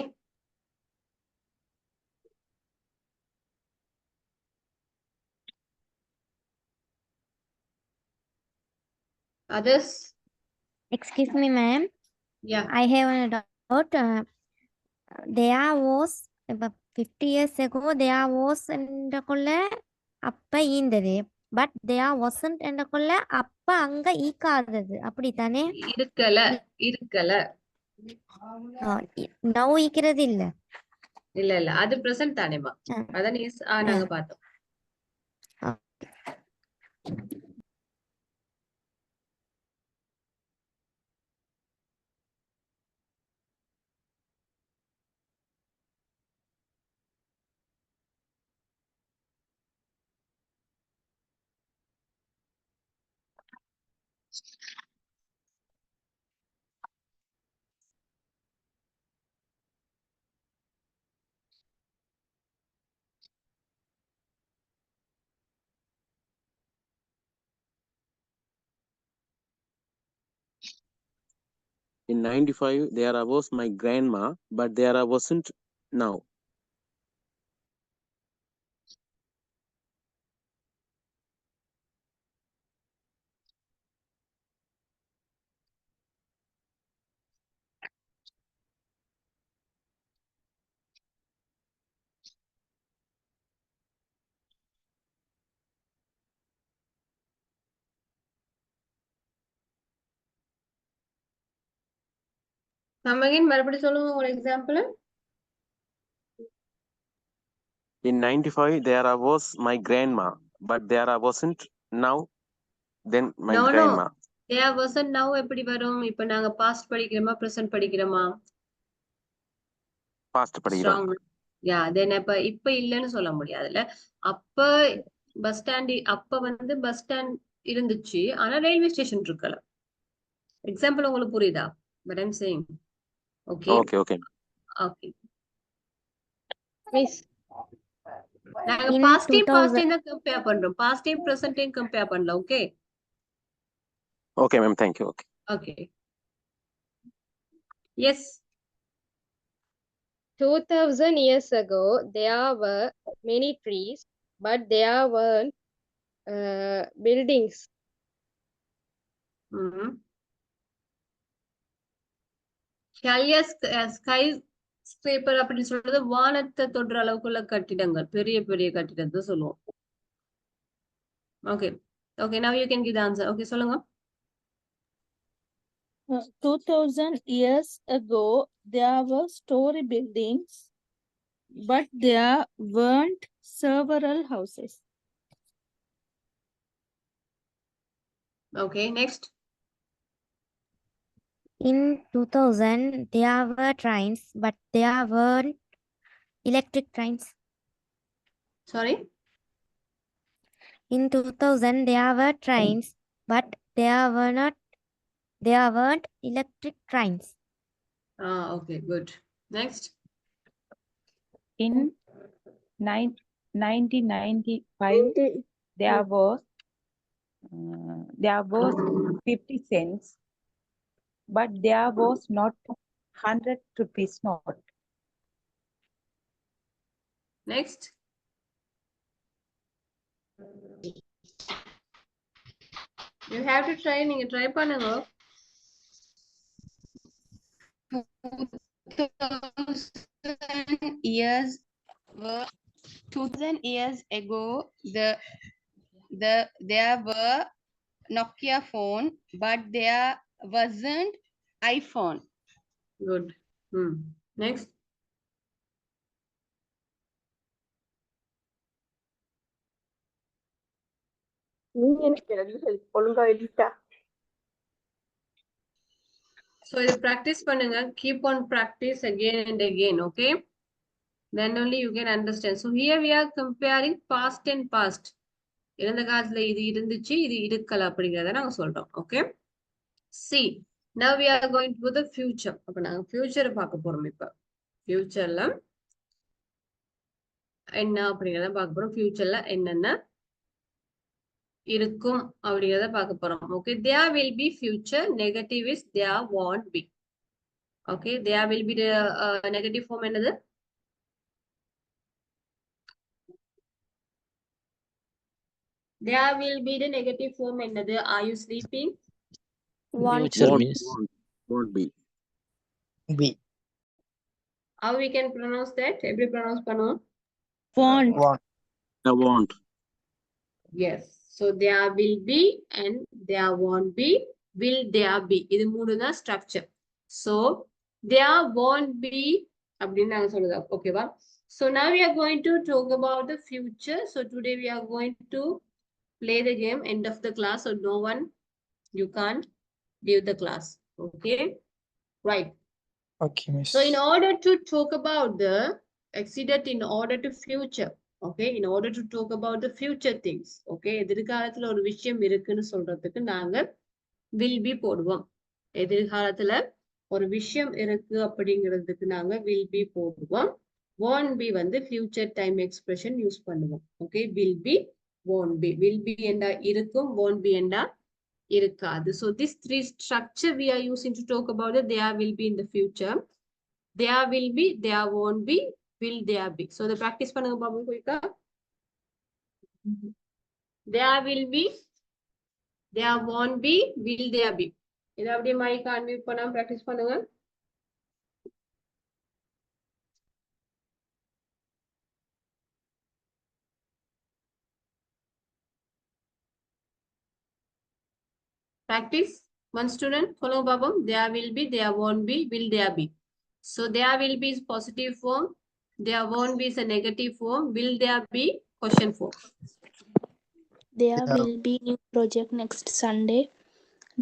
Others? Excuse me, ma'am. Yeah. I have a doubt. There was about 50 years ago. There was என்றக்குள்ள அப்ப ஈந்தது, but there wasn't என்றக்குள்ள அப்ப அங்க ஈக்காதது, அப்படித்தானே? இருக்கல. now ஈக்கிறது இல்ல. இல்ல அது present தானேமா. அதான் நாங்க பார்த்தோம். In 95 there was my grandma, but there wasn't now. Come again, மறுபடியும் சொல்லுங்க ஒரு example. In 95 there was my grandma, but there wasn't now. Then my grandma. There wasn't now எப்படி வரும்? இப்ப நாங்க பாஸ்ட் படிக்கிறோமா பிரசன்ட் படிக்கிறோமா? பாஸ்ட் படிக்கிறோம். Yeah, then இப்ப இல்லன்னு சொல்ல முடியாதுல்ல. அப்ப பஸ் ஸ்டாண்ட், அப்ப வந்து பஸ் ஸ்டாண்ட் இருந்துச்சு, ஆனா ரயில்வே ஸ்டேஷன் இருக்கல. எக்ஸாம்பிள் உங்களுக்கு புரியுதா? But I'm saying. Okay. Okay. Miss, நாங்க பாஸ்ட் டைம் தான் கம்பேர் பண்றோம். Past time present time compare பண்ணல. Okay. Okay ma'am, thank you. Okay. Yes. 2000 years ago, there were many trees, but there weren't buildings. Shall your sky scraper அப்படின்னு சொல்றது வானத்தை தொடுற அளவுக்குள்ள கட்டிடங்கள், பெரிய பெரிய கட்டிடத்தை சொல்லுவோம். Okay okay, now you can give the answer. Okay சொல்லுங்க. 2000 years ago, there were story buildings, but there weren't several houses. Okay, next. In 2000, there were trains, but there weren't electric trains. Sorry. In 2000, there were trains, but there weren't electric trains. Okay, good. Next. In 1995, there was 50 cents, but there was not 100 rupees note. Next. You have to try. நீங்க try பண்ணுங்க. 2000 years ago, there were Nokia phone, but there wasn't iPhone. Good. Next. So you practice பண்ணுங்க. Keep on practice again and again. Okay. Then only you can understand. So here we are comparing past and past. இறந்த காலத்துல இது இருந்துச்சு, இது இருக்கல அப்படிங்கிறத நாங்க சொல்றோம். Okay. See, now we are going to the future. அப்ப நாங்க future பார்க்க போறோம். இப்ப futureல என்ன அப்படிங்கிறத பார்க்க போறோம். futureல என்னென்ன இருக்கும் அப்படிங்கிறத பார்க்க போறோம். Okay, there will be future. Negative is there won't be. Okay, there will be the negative form என்னது? There will be the negative form என்னது? Are you sleeping? Future means Won't be. be. How we can pronounce that? எப்படி pronounce பண்ணுவோம்? Won't. Won't. Yes. So there will be and there won't be. Will there be? இது மூணு தான் structure. So there won't be அப்படின்னு நாங்க சொல்லுதா. ஓகேவா? So now we are going to talk about the future. So today we are going to play the game end of the class. So no one, you can't leave the class. Okay? Right. Okay, miss. So in order to talk about the accident, in order to future, okay, in order to talk about the future things, okay, எதிர்காலத்துல ஒரு விஷயம் இருக்குன்னு சொல்றதுக்கு நாங்க will be போடுவோம். எதிர்காலத்துல ஒரு விஷயம் இருக்கு அப்படிங்கிறதுக்கு நாங்க will be போடுவோம். won't be வந்து future time expression யூஸ் பண்ணுவோம். Okay, will be, won't be. will be என்றா இருக்கும், won't be என்றா இருக்காது. So this three structure we are using to talk about it. There will be in the future. There will be, there won't be, will there be. So the practice பண்ணுங்க பாபு குயிக்கா. There will be, there won't be, will there be. இதை அப்படியே mic unmute பண்ணாம practice பண்ணுங்க. Practice. One student, follow Babu. There will be, there won't be, will there be. So there will be is positive form. There won't be is a negative form. Will there be question form. There will be new project next Sunday.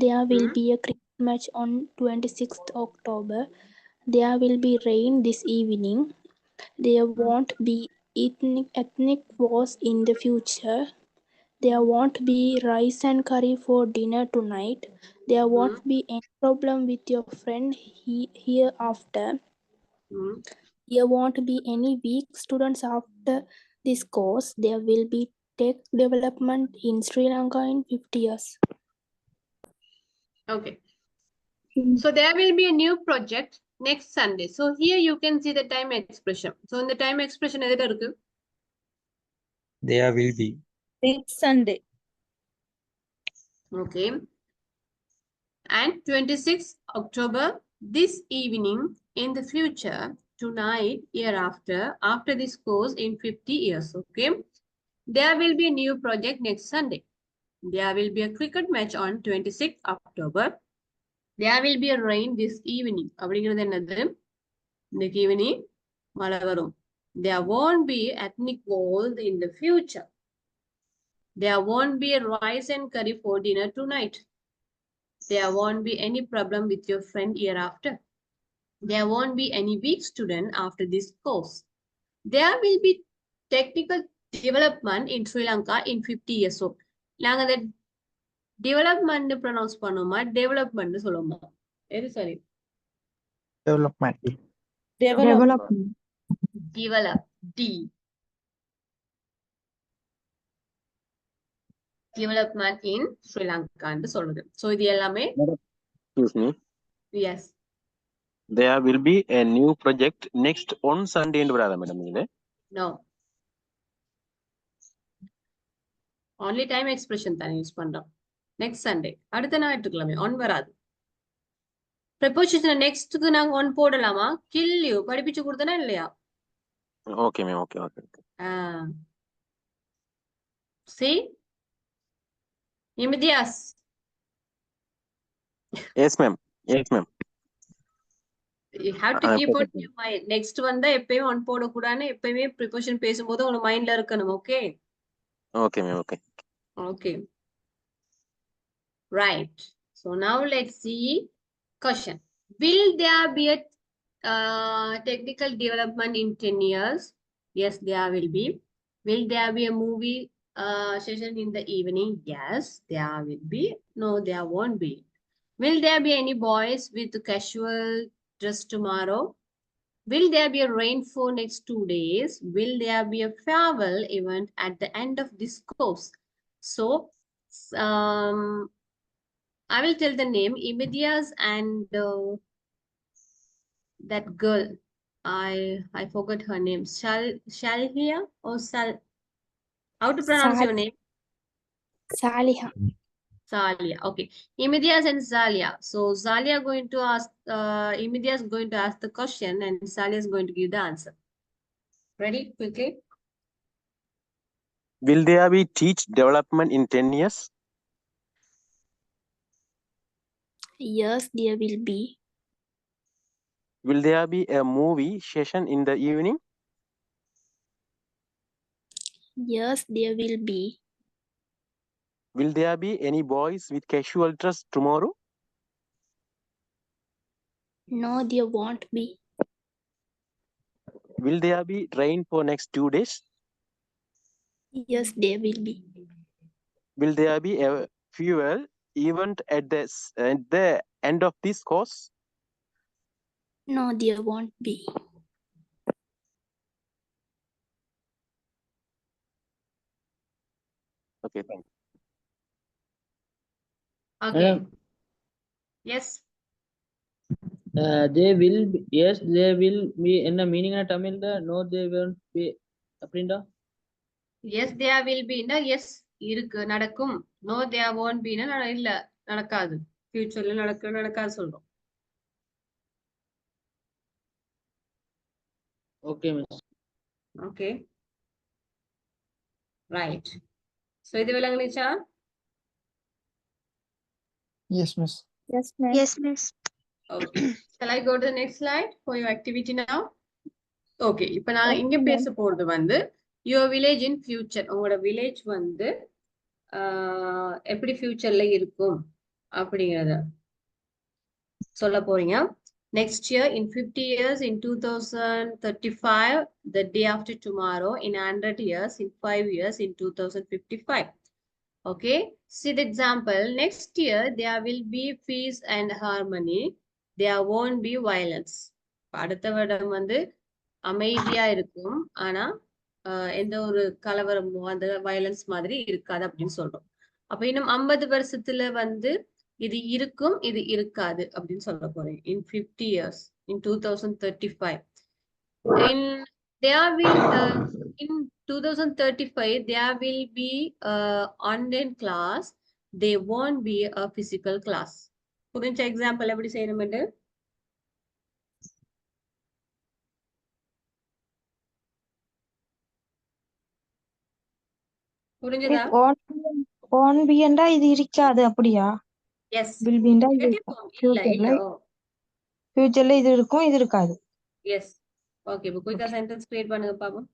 There will be a cricket match on 26th October. There will be rain this evening. There won't be ethnic wars in the future. There won't be rice and curry for dinner tonight. There won't be any problem with your friend hereafter. There won't be any weak students after this course. There will be tech development in Sri Lanka in 50 years. Okay. So there will be a new project next Sunday. So here you can see the time expression. So in the time expression, எதுல இருக்கு? There will be. Next Sunday. Okay. And 26th October, this evening, in the future, tonight, year after this course in 50 years. Okay. There will be a new project next Sunday. There will be a cricket match on 26th October. There will be a rain this evening. அப்படிங்கிறது என்னது? இன்னைக்கு evening மழை வரும். There won't be ethnic wars in the future. There won't be a rice and curry for dinner tonight. There won't be any problem with your friend hereafter. There won't be any weak student after this course. There will be technical development in Sri Lanka in 50 years. So, நாங்க அந்த development pronounce பண்ணுமா development சொல்லுமா? எது சரி? Development. Development. Develop. D. Development in Sri Lanka ன்னு சொல்றது. So இது எல்லாமே Excuse me. yes. There will be a new project next on Sunday என்று வராதா மேடம் இதுல? No. Only time expression தான் யூஸ் பண்றோம். Next Sunday. அடுத்த ஞாயிற்றுக்கிழமை on வராது. Preposition நெக்ஸ்ட்க்கு நாங்க on போடலாமா? Kill you படிப்பிச்சு கொடுத்தனா இல்லையா? Okay ma'am okay okay. See? Imedias. Yes ma'am. Yes ma'am. You have to keep on your mind. Next வந்தா எப்பயுமே on போடக்கூடாதுன்னு எப்பயுமே preposition பேசும்போது உங்க மைண்ட்ல இருக்கணும். Okay? Okay ma'am okay. Okay. Right. So now let's see question. Will there be a technical development in 10 years? Yes, there will be. Will there be a movie session in the evening? Yes, there will be. No, there won't be. Will there be any boys with casual dress tomorrow? Will there be a rainfall next 2 days? Will there be a farewell event at the end of this course? So, I will tell the name, Imedias and that girl. I forgot her name. Shalhia or Sal? How to pronounce your name? Saliha. Zalia. Okay. Imedias and Zalia. So Zalia going to ask, Imedias going to ask the question and Zalia is going to give the answer. Ready? Quickly. Will there be teach development in 10 years? Yes, there will be. Will there be a movie session in the evening? Yes, there will be. Will there be any boys with casual dress tomorrow? No, there won't be. Will there be rain for next 2 days? Yes, there will be. Will there be a fuel event at the end of this course? No, there won't be. Okay, thank you. Okay. Yes. They will be, yes they will be என்ன meaning தமிழ்ல no they won't be அப்படிண்டா Yes, there will be. No, yes, இருக்கு நடக்கும். No, there won't be. இல்ல நடக்காது. ஃபியூச்சர்ல நடக்காது சொல்றோம். okay miss. Okay. Right. So இது விளங்குச்சா? Yes miss. Yes, ma'am. Yes, miss. Okay. Shall I go to the next slide for your activity now? Okay. இப்ப நான் இங்க பேச போறது வந்து your village in future. உங்களோட village வந்து எப்படி ஃபியூச்சர்ல இருக்கும் அப்படிங்கறத சொல்ல போறீங்க. Next year in 50 years in 2035, the day after tomorrow in 100 years, in 5 years in 2055. Okay, see the example. Next year there will be peace and harmony. There won't be violence. அடுத்த வருடம் வந்து அமைதியா இருக்கும். ஆனா எந்த ஒரு கலவரமோ அந்த வயலன்ஸ் மாதிரி இருக்காது அப்படின்னு சொல்றோம். அப்ப இன்னும் 50 வருஷத்துல வந்து இது இருக்கும் இது இருக்காது அப்படின்னு சொல்ல போறேன். In 50 years, in 2035. In 2035, there will be online class. There won't be a physical class. புரிஞ்ச எக்ஸாம்பிள் எப்படி செய்யணும்? புரிஞ்சுதா? on be என்றா இது இருக்காது அப்படியா? எஸ். will be என்றா இது நெகட்டிவ் இருக்கும். ஃபார்ம் இல்ல futureல இல்ல. futureல இது இருக்கும் இது இருக்காது. எஸ். ஓகே, இப்போ குயிக்கா சென்டென்ஸ் கிரியேட் பண்ணுங்க பாப்போம்.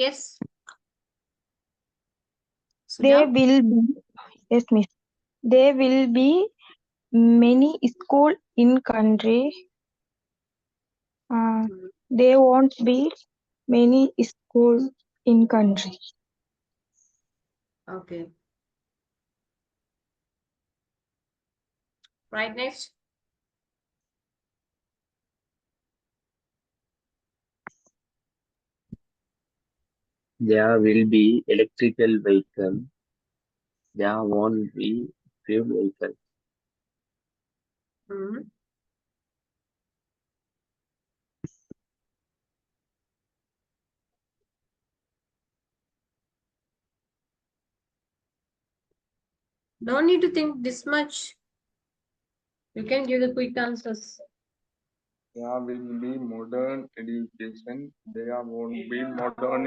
S. There will be, yes, miss. There will be many school in country. There won't be many school in country. Okay. Right, next. There will be electrical vehicle. There won't be fuel vehicle. Don't need to think this much. You can give the quick answers. There will be modern education. There won't be modern.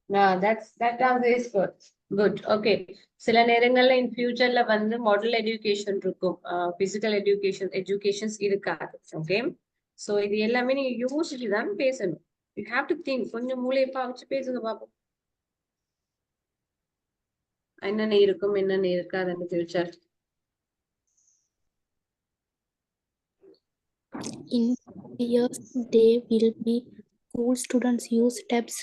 No, that answer is good. Good. Okay. சில நேரங்கள்ல in futureல வந்து model education இருக்கும். Physical educations இருக்காது. Okay. So இது எல்லாமே நீங்க யோசிச்சு தான் பேசணும். You have to think. கொஞ்சம் மூளையை பாவிச்சு பேசுங்க பாப்போம். என்னென்ன இருக்கும் என்னென்ன இருக்காது அந்த future. In years, they will be school students use tabs.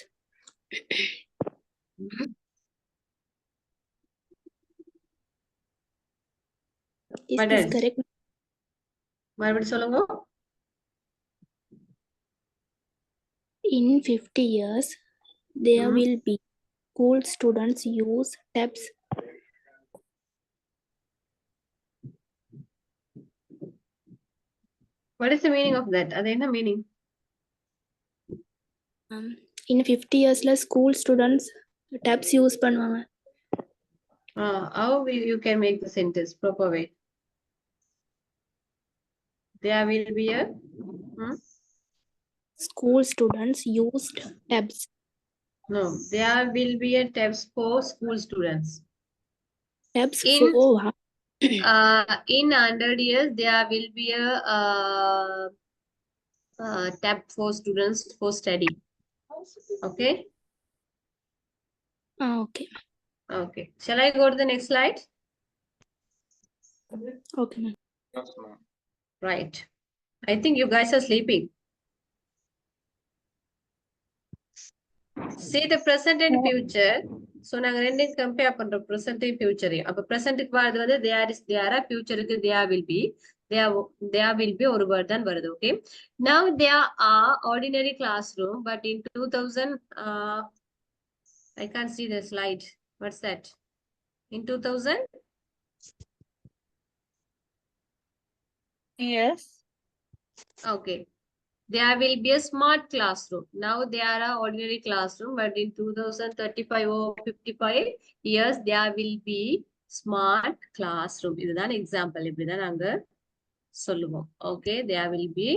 Is this correct? மறுபடியும் சொல்லுங்க. In 50 years, there will be school students use tabs. What is the meaning of that? அது என்ன meaning? In 50 yearsல school students tabs use பண்ணுவாங்க. How you can make the sentence proper way? There will be a School students used tabs. no. There will be a tabs for school students. Tabs In for in 100 years, there will be a tab for students for study. Okay. Okay. Okay. Shall I go to the next slide? Okay, ma'am. Yes, ma'am. Right. I think you guys are sleeping. See the present and future. So நாங்க ரெண்டையும் compare பண்றோம் present and future. அப்ப present க்கு வரது வந்து there is there are, future க்கு there will be. There will be ஒரு word தான் வருது. Okay. Now there are ordinary classroom, but in 2000 I can't see the slide. What's that? In 2000? Yes. Okay. There will be a smart classroom. Now there are ordinary classroom, but in 2035 or 55 years, there will be smart classroom. இதுதான் example. இப்படிதான் நாங்க சொல்லுவோம். Okay. There will be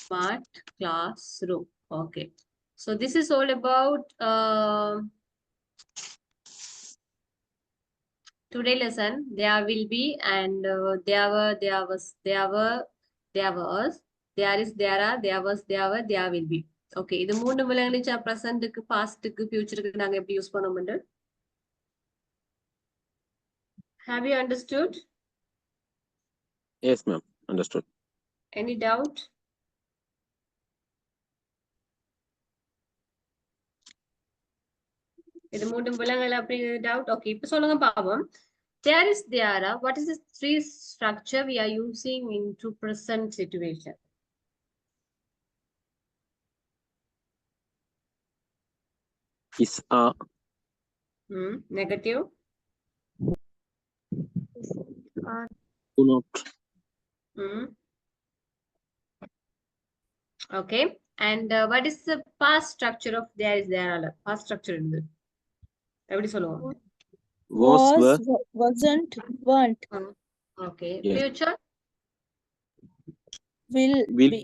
smart classroom. Okay. So this is all about today lesson. There will be and there was, there is, there are, there was, there were, there will be. Okay. இது மூணு விலங்குச்சா presentக்கு, pastக்கு, futureக்கு நாங்க எப்படி use பண்ணோம்னு? Have you understood? Yes, ma'am. Understood. Any doubt? இது மூணு விலங்குகள் அப்படிங்கிற doubt? Okay. இப்ப சொல்லுங்க பாப்போம். There is, there are. What is the three structure we are using into present situation? Is a Negative. do not. Okay. And what is the past structure of there is, there are? Past structure in the எப்படி சொல்லுவோம்? Was, were. Wasn't, weren't. Okay. Yes. Future? Will Will be.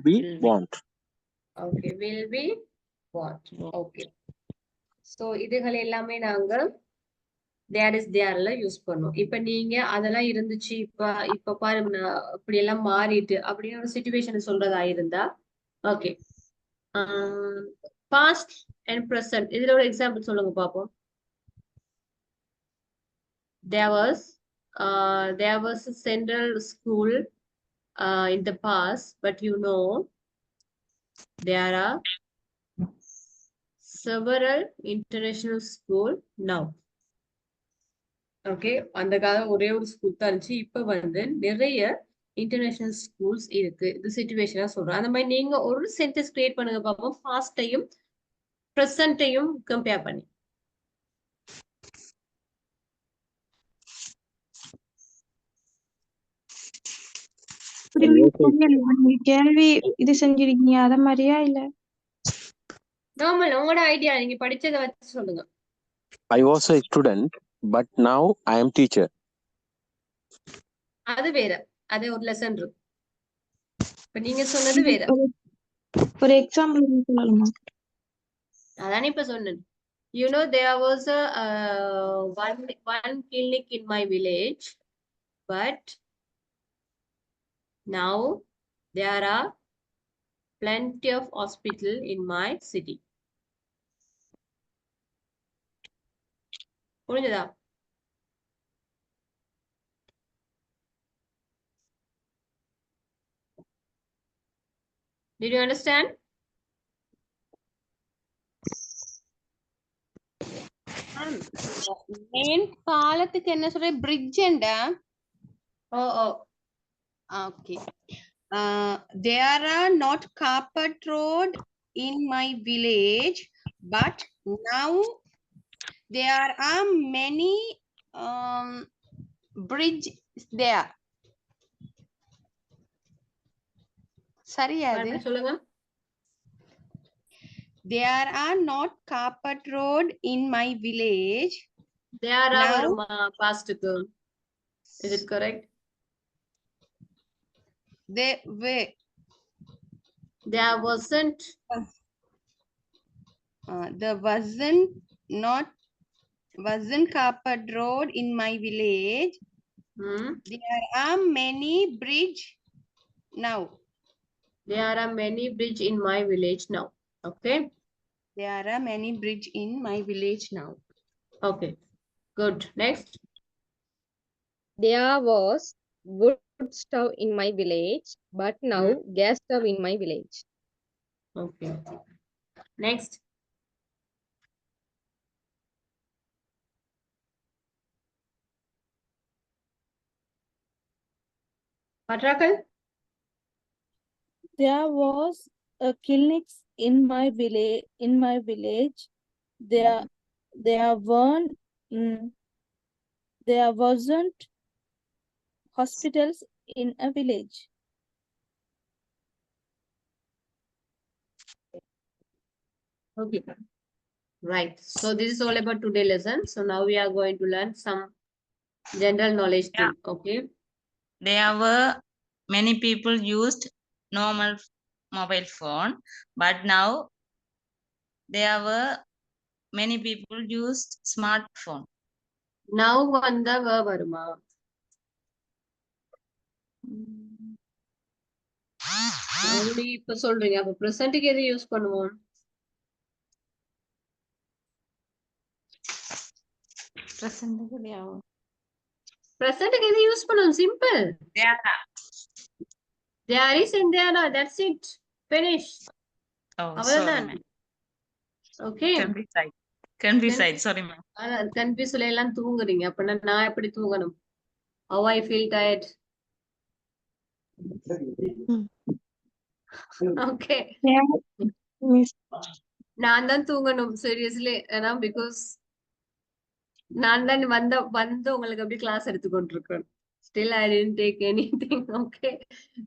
be want. Okay. Will be what? Okay. So இதுகள் எல்லாமே நாங்க there is, thereல use பண்ணுவோம். இப்ப நீங்க அதெல்லாம் இருந்துச்சு, இப்ப பாருங்க இப்படி எல்லாம் மாறிட்டு அப்படின்னு ஒரு சிச்சுவேஷன் சொல்றதா இருந்தா ஓகே. பாஸ்ட் அண்ட் பிரசன்ட் இதுல ஒரு எக்ஸாம்பிள் சொல்லுங்க பாப்போம். There was a central school in the past, but you know there are several international school now. Okay. அந்த காலம் ஒரே ஒரு ஸ்கூல் தான் இருந்துச்சு. இப்ப வந்து நிறைய இன்டர்நேஷனல் ஸ்கூல்ஸ் இருக்கு. இது சிச்சுவேஷனா சொல்றேன். அந்த மாதிரி நீங்க ஒரு சென்டென்ஸ் கிரியேட் பண்ணுங்க பாப்போம். பாஸ்டையும் பிரசன்ட்டையும் கம்பேர் பண்ணி. கேள்வி இது செஞ்சிருக்கீங்க அத மாதிரியா இல்ல? நார்மல் உங்களோட ஐடியா நீங்க படிச்சதை வச்சு சொல்லுங்க. I was a student, but now I am teacher. அது வேற. அது ஒரு லெசன் இருக்கு. இப்ப நீங்க சொன்னது வேற. ஒரு எக்ஸாம்பிள் சொல்லலாமா? அதானே இப்ப சொன்னேன். You know there was a one clinic in my village, but now there are plenty of hospital in my city. புரிஞ்சதா? Did you understand? main பாலத்துக்கு என்ன சொல்ற bridge and oh okay. There are not carpet road in my village, but now there are many bridges there. சரியா அது? மறுபடியும் சொல்லுங்க. There are not carpet road in my village. There are Now வருமா பாஸ்டுக்கு? Is it correct? there were There wasn't. there wasn't carpet road in my village. There are many bridge now. There are many bridge in my village now. Okay. There are many bridge in my village now. Okay. Good. Next. There was wood stove in my village, but now gas stove in my village. Okay. Next. Patrakal. There was a clinic in my village. There weren't. There wasn't hospitals in a village. Okay. Right. So this is all about today's lesson. So now we are going to learn some general knowledge thing. Okay. There were many people used normal mobile phone, but now there were many people used smartphone. Now வந்த verb வருமா? Only இப்ப சொல்றீங்க. அப்ப presentக்கு எது use பண்ணுவோம்? Presentக்கு எது use பண்ணுவோம்? Simple. There is and there are. That's it. Finish. Oh, அவ்வளவுதான். sorry, ma'am. Okay. Confused. Sorry, ma'am. கன்ஃபியூஸ்ல எல்லாம் தூங்குறீங்க. அப்ப நான் எப்படி தூங்கணும்? How I feel tired. Okay. நான் தான் தூங்கணும் சீரியஸ்லி. ஏன்னா பிகாஸ் நான் தான் வந்து உங்களுக்கு அப்படி class எடுத்துக்கொண்டிருக்கேன். Still I didn't take anything. Okay.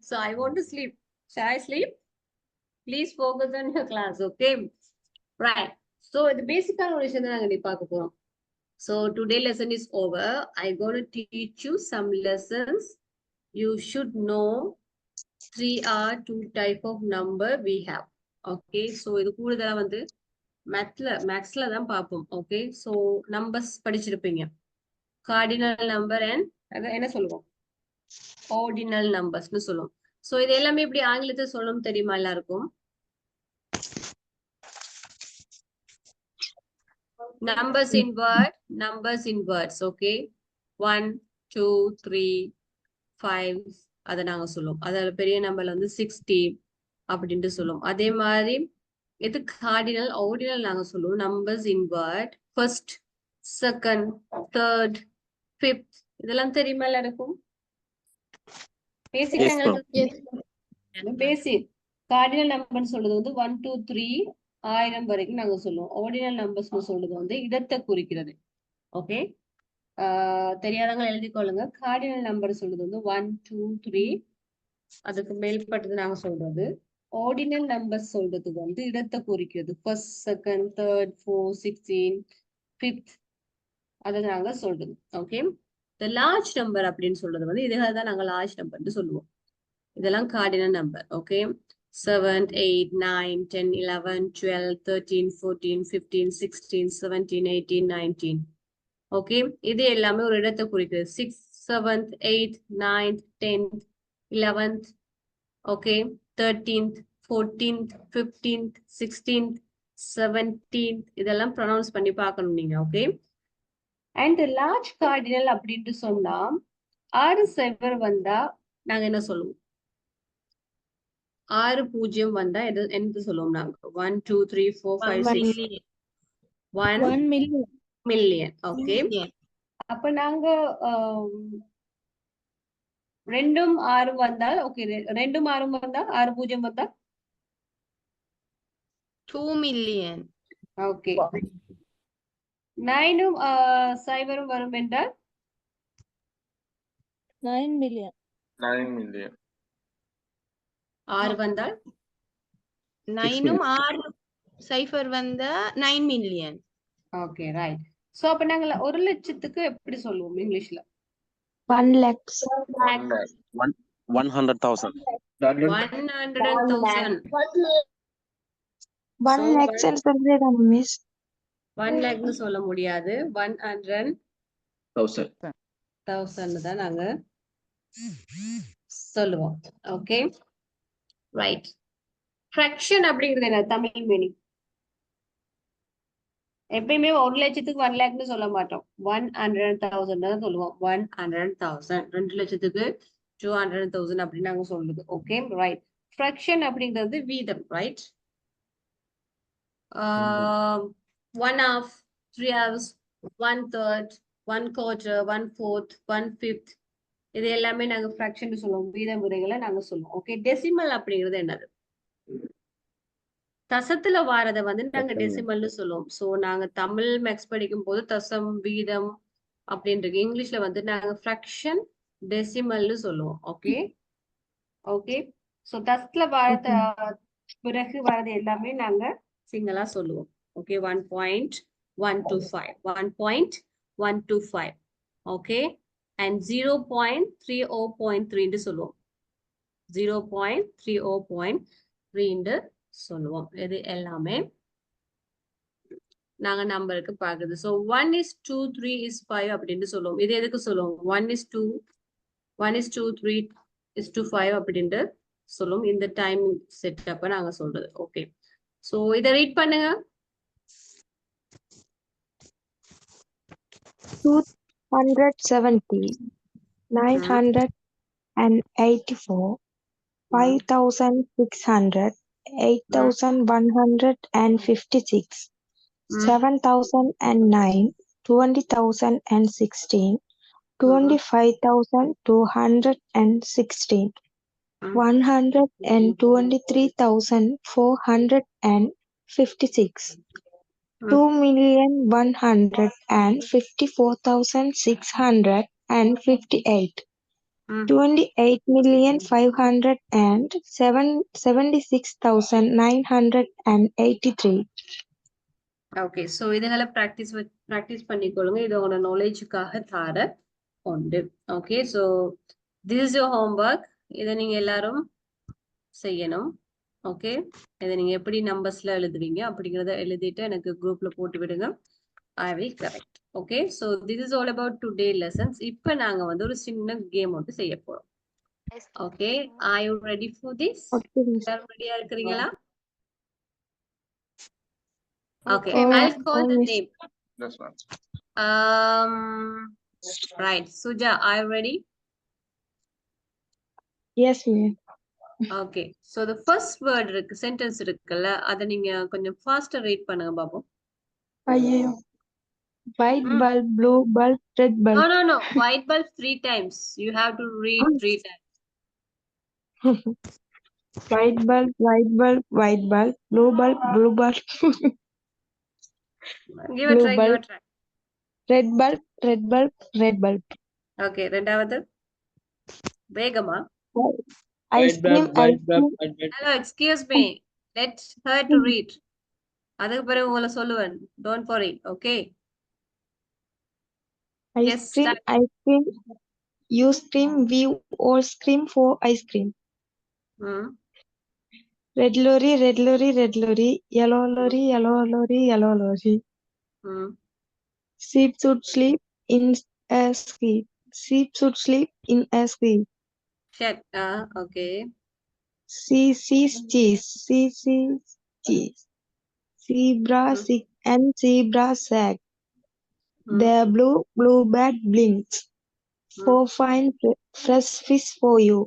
So I want to sleep. Shall I sleep? Please focus on your class. Okay. Right. So the basic விஷயம் தான் நாங்க பார்க்க போறோம். So today lesson is over. I'm going to teach you some lessons. You should know 3 are 2 type of number we have. Okay. So இது கூடுதலா வந்து மேக்ஸ்ல தான் பார்ப்போம். Okay. So numbers படிச்சிருப்பீங்க. Cardinal number and என்ன சொல்லுவோம்? Ordinal numbers னு சொல்லுவோம். So இது எல்லாமே இப்படி ஆங்கிலத்தில் சொல்லணும் தெரியுமா எல்லாருக்கும்? Numbers in words. Okay. 1, 2, 3, 5 அதை நாங்க சொல்லுவோம். அதாவது பெரிய நம்பர்ல வந்து 60 அப்படின்ட்டு சொல்லுவோம். அதே மாதிரி இது கார்டினல் ஆர்டினல் நாங்க சொல்லுவோம். நம்பர்ஸ் இன் word first, second, third, fifth இதெல்லாம் தெரியுமா எல்லாருக்கும்? பேசிக் பேசிக் கார்டினல் நம்பர்னு சொல்றது வந்து 1, 2, 3 1000 வரைக்கும் நாங்க சொல்லுவோம். ஆர்டினல் நம்பர்ஸ் சொல்றது வந்து இடத்தை குறிக்கிறது. ஓகே. தெரியாதவங்க எழுதிக்கொள்ளுங்க. கார்டினல் நம்பர் சொல்றது வந்து 1, 2, 3 அதுக்கு மேல்பட்டது நாங்க சொல்றது. ஆர்டினல் நம்பர்ஸ் சொல்றது வந்து இடத்தை குறிக்கிறது. ஃபர்ஸ்ட், செகண்ட், தேர்ட், 4, 16, 5th அதை நாங்க சொல்றது. ஓகே. இந்த லார்ஜ் நம்பர் அப்படின்னு சொல்றது வந்து இதுதான் நாங்க லார்ஜ் நம்பர்னு சொல்லுவோம். இதெல்லாம் கார்டினல் நம்பர். ஓகே. 7, 8, 9, 10, 11, 12, 13, 14, 15, 16, 17, 18, 19. ஓகே. இது எல்லாமே ஒரு இடத்தை குறிக்கிறது. 6th, 7th, 8th, 9th, 10th, 11th, okay, 13th, 14th, 15th, 16th, 17th இதெல்லாம் ப்ரொனவுன்ஸ் பண்ணி பார்க்கணும் நீங்க. ஓகே. அண்ட் லார்ஜ் கார்டினல் அப்படின்ட்டு சொன்னா 6 0 வந்தா நாங்க என்ன சொல்லுவோம்? 6 0 வந்தா என்ன சொல்லுவோம் நாங்க? 1, 2, 3, 4, 5, 6 1 மில்லியன். ஓகே. அப்ப நாங்க 2 6 வந்தால் ஓகே, 2 6 வந்தா 6 0 வந்தா 2 million. ஓகே. 9 0 வரும் என்றால் 9 million. 9 million. 6 வந்தால் 9 6 சைஃபர் வந்தா 9 மில்லியன். Okay right. சோ அப்ப நாங்க 1 லட்சத்துக்கு எப்படி சொல்லுவோம் இங்கிலீஷ்ல? 1 lakhs. 100,000. 100,000. 1 lakhs and சொல்றேன் மிஸ். 1 லேக்னு சொல்ல முடியாது. 100,000 தான் நாங்க சொல்லுவோம். Okay right. ஃபிராக்ஷன் அப்படிங்கிறது என்ன தமிழ் மீனிங்? எப்பயுமே 1 லட்சத்துக்கு 1 லேக்னு சொல்ல மாட்டோம். 100,000 தான் சொல்லுவோம். 100,000. 2 லட்சத்துக்கு 200,000 அப்படின்னு நாங்க சொல்லுது. Okay right. ஃபிராக்ஷன் அப்படிங்கிறது வீதம், ரைட்? 1/2, 3/2, 1/3, 1/4, 1/4, 1/5 இது எல்லாமே நாங்க ஃபிராக்ஷன் சொல்லுவோம். வீத முறைகளை நாங்க சொல்லுவோம். ஓகே டெசிமல் அப்படிங்கிறது என்னது? தசத்துல வாரதை வந்து நாங்க டெசிமல்னு சொல்லுவோம். சோ நாங்க தமிழ் மேக்ஸ் படிக்கும் போது தசம் வீதம் அப்படின்றது, இங்கிலீஷ்ல வந்து நாங்க ஃபிராக்ஷன் டெசிமல்னு சொல்லுவோம். Okay okay. சோ தசத்துல வாரத பிறகு வரது எல்லாமே நாங்க சிங்கிளா சொல்லுவோம். ஓகே 1.125, 1.125. ஓகே அண்ட் 0.30.3 சொல்லுவோம். 0.30.3 சொல்லுவோம். இது எல்லாமே நாங்க நம்பருக்கு பாக்குறது. சோ 1:2, 3:5 அப்படின்னு சொல்லுவோம். இது எதுக்கு சொல்லுவோம்? 1:2, 3:5 அப்படின்ட்டு சொல்லுவோம். இந்த டைம் செட்டப்ப நாங்க சொல்றது. ஓகே சோ இதை ரீட் பண்ணுங்க. 270, 984, 5,600, 8,156, 7,009, 20,016, 25,216, 123,456, 2,154,658, 28,576,983. ஓகே சோ இதுகளை பிராக்டிஸ் பண்ணிக்கொள்ளுங்க. இது உங்களோட நாலேஜுக்காக தார உண்டு. Okay so this is your homework. இதை நீங்க எல்லாரும் செய்யணும். ஓகே இதை நீங்க எப்படி நம்பர்ஸ்ல எழுதுவீங்க அப்படிங்கறத எழுதிட்டு எனக்கு குரூப்ல போட்டு விடுங்க. I will correct. Okay, so this is all about today lessons. இப்ப நாங்க வந்து ஒரு சின்ன கேம் ஒன்று செய்ய போறோம். Okay, are you ready for this? எல்லாரும் ரெடியா இருக்கிறீங்களா? Okay, I'll call the name. Yes, ma'am. Right, Suja, are you ready? Yes, ma'am. Okay, so the first word இருக்கு, sentence இருக்குல்ல, அதை நீங்க கொஞ்சம் faster read பண்ணுங்க பாப்போம். ஐயோ. White bulb, blue bulb, red bulb. No. White bulb 3 times. You have to read 3 times. White bulb, white bulb, white bulb, blue bulb, blue bulb. Give a try, give a try. Red bulb, red bulb, red bulb. Okay, ரெண்டாவது வேகமா. Ice cream, ice cream. Hello, excuse me. Let her to read. அதுக்கு பிறகு உங்களை சொல்லுவேன். Don't worry, okay? Ice Yes, cream, start. ice cream. You scream, we all scream for ice cream. Red lorry, red lorry, red lorry. Yellow lorry, yellow lorry, yellow lorry. Sheep should sleep in a sheep. Sheep should sleep in a sheep. Shut. Okay. She sees cheese. She sees cheese. Zebra sick and zebra sack. The blue bird blinks. For fine fresh fish for you.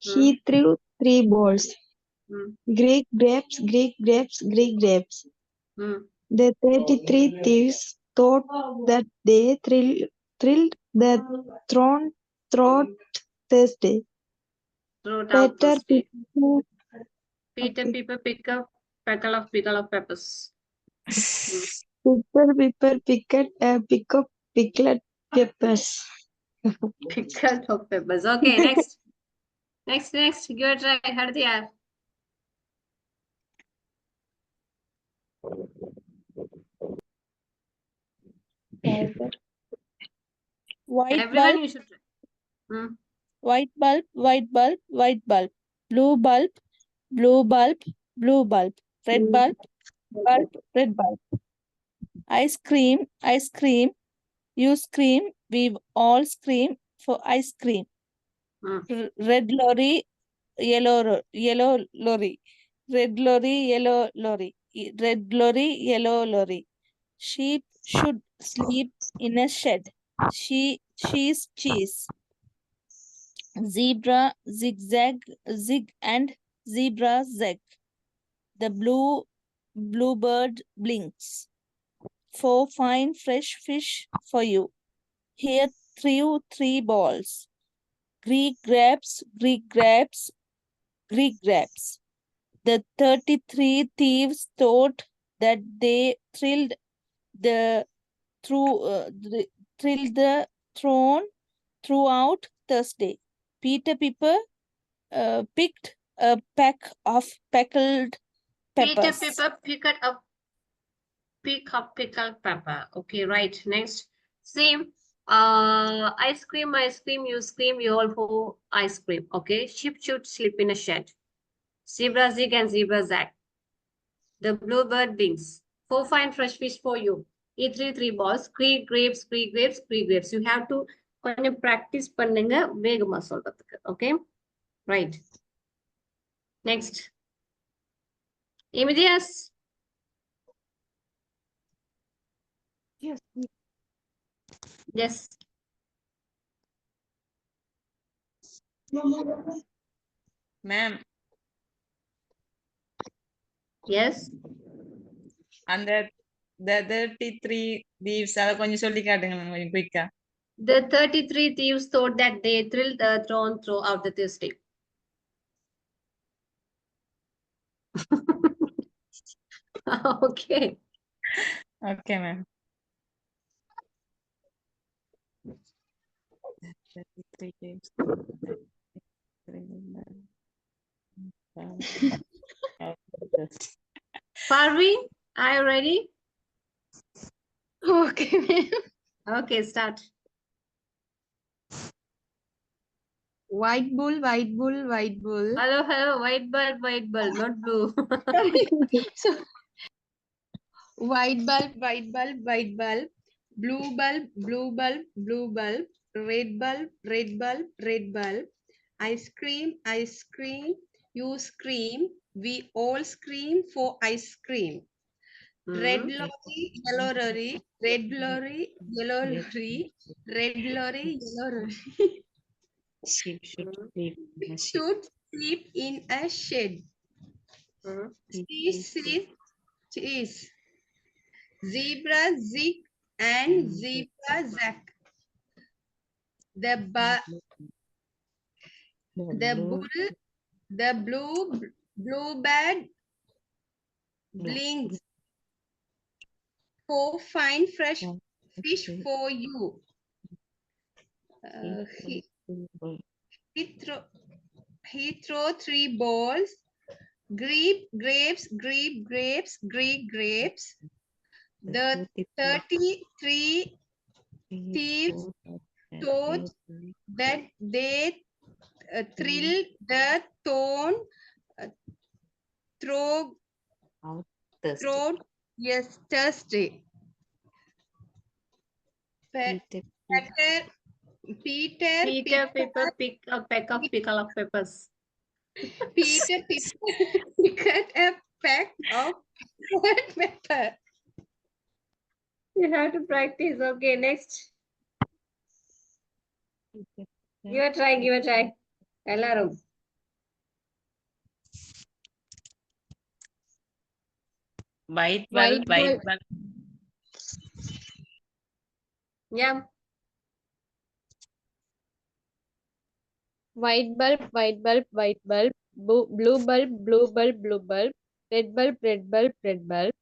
He threw 3 balls. Greek grapes, Greek grapes, Greek grapes. The 33 thieves thought that they thrilled the throat Thursday. Peter pick up pickle of peppers. Peter pick up pickled peppers. Pickled of peppers. Okay, Next, give it a try. Hardiya. White Everyone, bulb, you should try. Hmm. white bulb, white bulb, white bulb. Blue bulb, blue bulb, blue bulb. Red bulb, bulb, red bulb. Ice cream, ice cream. You scream, we all scream for ice cream. Red lorry, yellow lorry. Red lorry, yellow lorry. Red lorry, yellow lorry. Sheep should sleep in a shed. She's cheese. Zebra, zigzag, zig and zebra zag. The bluebird blinks. 4 fine fresh fish for you. Here threw 3 balls. Greek grabs, Greek grabs, Greek grabs. The 33 thieves thought that they thrilled the throne throughout Thursday. Peter Piper picked a peck of pickled peppers. Peter Piper pick up pickled pepper. Okay, right. Next. Same. Ice cream, you scream, you all for ice cream. Okay. Sheep should sleep in a shed. Zebra zig and zebra zag. The bluebird blinks. 4 fine fresh fish for you. Eat 3 balls. Greek grapes, Greek grapes, Greek grapes. You have to கொஞ்சம் practice பண்ணுங்க வேகமா சொல்றதுக்கு. Okay. Right. Next. Images. Yes. Yes. Ma'am, Yes. அந்த the 33 thieves அத கொஞ்சம் சொல்லி காட்டுங்க ma'am கொஞ்சம் குயிக்கா. The 33 thieves thought that they thrilled the throne throughout the Thursday. Okay. Okay, ma'am. 33 thieves. Parvi, are you ready? Okay, ma'am. Okay, start. White bull, white bull, white bull. Hello, white bulb, not blue. So, white bulb, white bulb, white bulb. Blue bulb, blue bulb, blue bulb. Red bulb, red bulb, red bulb. Ice cream, ice cream. You scream. We all scream for ice cream. Red lorry, yellow lorry, red lorry, yellow lorry, red lorry, yellow lorry. Sheep should sleep in a shed. Should sleep in a shed. Cheese. Zebra zig and zebra zag. The bluebird blinks. 4 fine fresh fish for you. He throw 3 balls. Grapes, Greek grapes, Greek grapes. The 33 thieves thought that they thrilled the throne throughout Thursday. Peter Piper pick a peck of pickled peppers. Peter picked a peck of pepper. You have to practice. Okay, next. Give a try. Alarm. White bulb, white bulb. Yeah. White bulb, white bulb, white bulb. Blue bulb, blue bulb, blue bulb. Red bulb, red bulb, red bulb.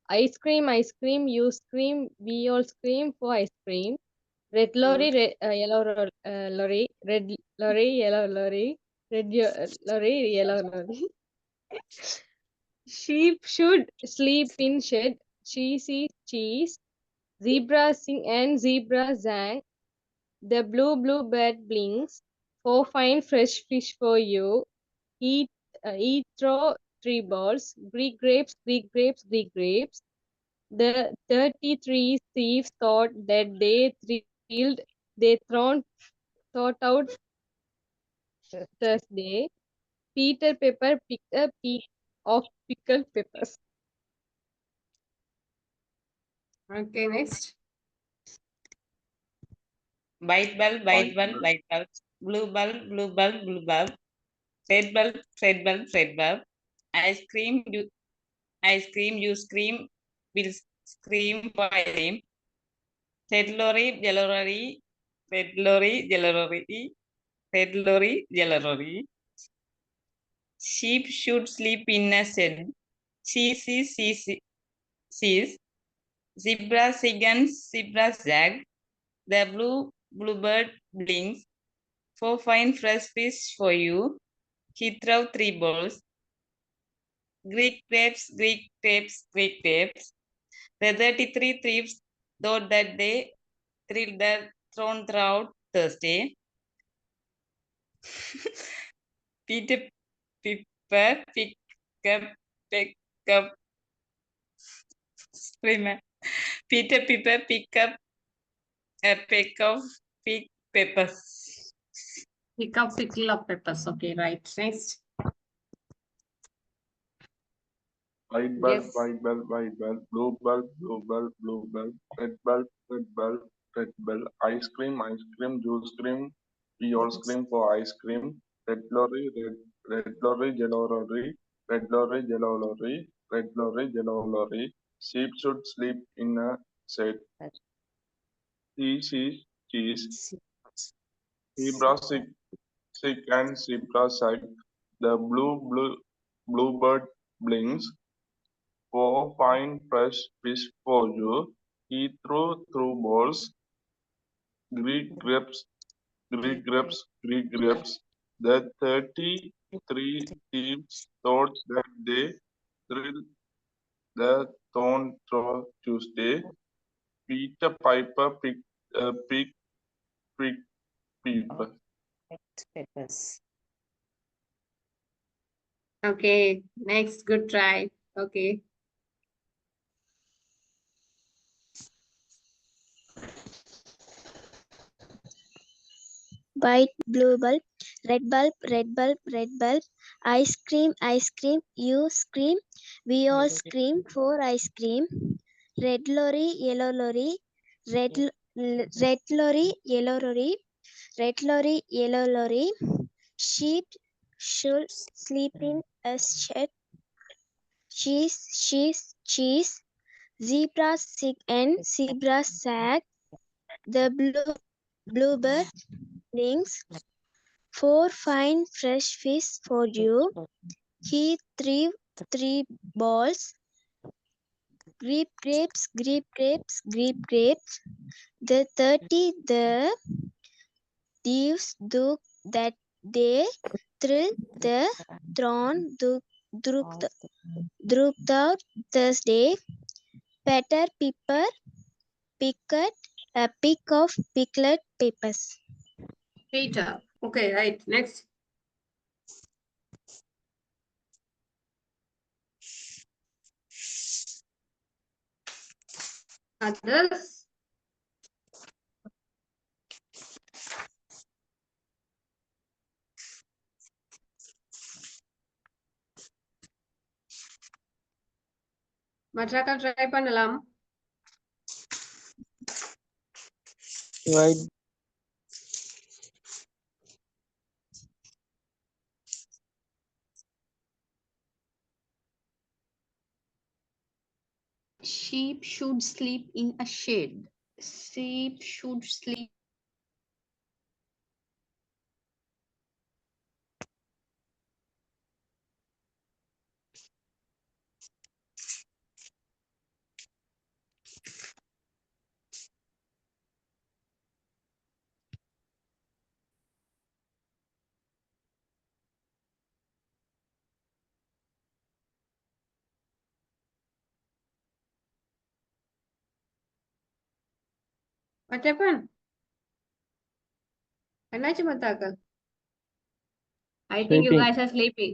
Ice cream, you scream, we all scream for ice cream. Red lorry, yellow lorry, red lorry, yellow lorry, red lorry, yellow lorry. Sheep should sleep in shed. Cheese is cheese. Zebra sing and zebra zang. The blue bird blinks. 4 fine fresh fish for you. Eat, throw 3 balls. Greek grapes, Greek grapes, Greek grapes. The 33 thieves thought that they thrilled. They thought out Thursday. Peter Pepper picked a peck of pickled peppers. Okay, next. White bulb, white bulb, white bulb. Blue bulb, blue bulb, blue bulb. Red bulb, red bulb, red bulb. Ice cream, you scream, will scream for ice cream. Red lorry, yellow lorry, red lorry, yellow lorry, red lorry, yellow lorry. Sheep should sleep in a shed. Sees. Zebra seagulls, zebra zag. The bluebird blinks. 4 fine fresh fish for you. He threw 3 balls. Greek grapes, Greek grapes, Greek grapes. The 33 thieves thought that they thrilled the throne throughout Thursday. Peter Piper pick up, Peter Piper pick up a peck of big peppers. Pick up pickle of peppers. Okay, right. Next. White bulb, Yes. white bulb, white bulb, blue bulb, blue bulb, blue bulb, red bulb, red bulb, red bulb, ice cream, juice cream. We all scream for ice cream. Red lorry, red lorry, yellow lorry, red lorry, yellow lorry, red lorry, yellow lorry. Sheep should sleep in a shed. Cheese. Zebra sick and zebra sight. The bluebird blinks. 4 fine fresh fish for you. He threw balls. Greek grapes, Greek grapes, Greek grapes. The 33 thieves thought that they thrilled the thorn through Tuesday. Peter Piper picked a big peepers. Peppers. Okay, next. Good try. Okay. White blue bulb, red bulb, red bulb, red bulb. Ice cream, you scream. We all scream for ice cream. Red lorry, yellow lorry, red lorry, yellow lorry, red lorry, yellow lorry. Sheep should sleep in a shed. Cheese. Zebra sick and zebra sack. The bluebird wings. 4 fine fresh fish for you. He threw 3 balls. Greek grapes, Greek grapes, Greek grapes. The thieves do that they thrilled the throne drooped out Thursday. Peter Piper picked a peck of pickled peppers. Peter. Okay, right. Next. Others. மற்றாக்கள் try பண்ணலாம். White Sheep should sleep in a shed. Sheep should sleep. What happened? என்னாச்சு மத்தாக்கு? I think you Sleeping. guys are sleeping.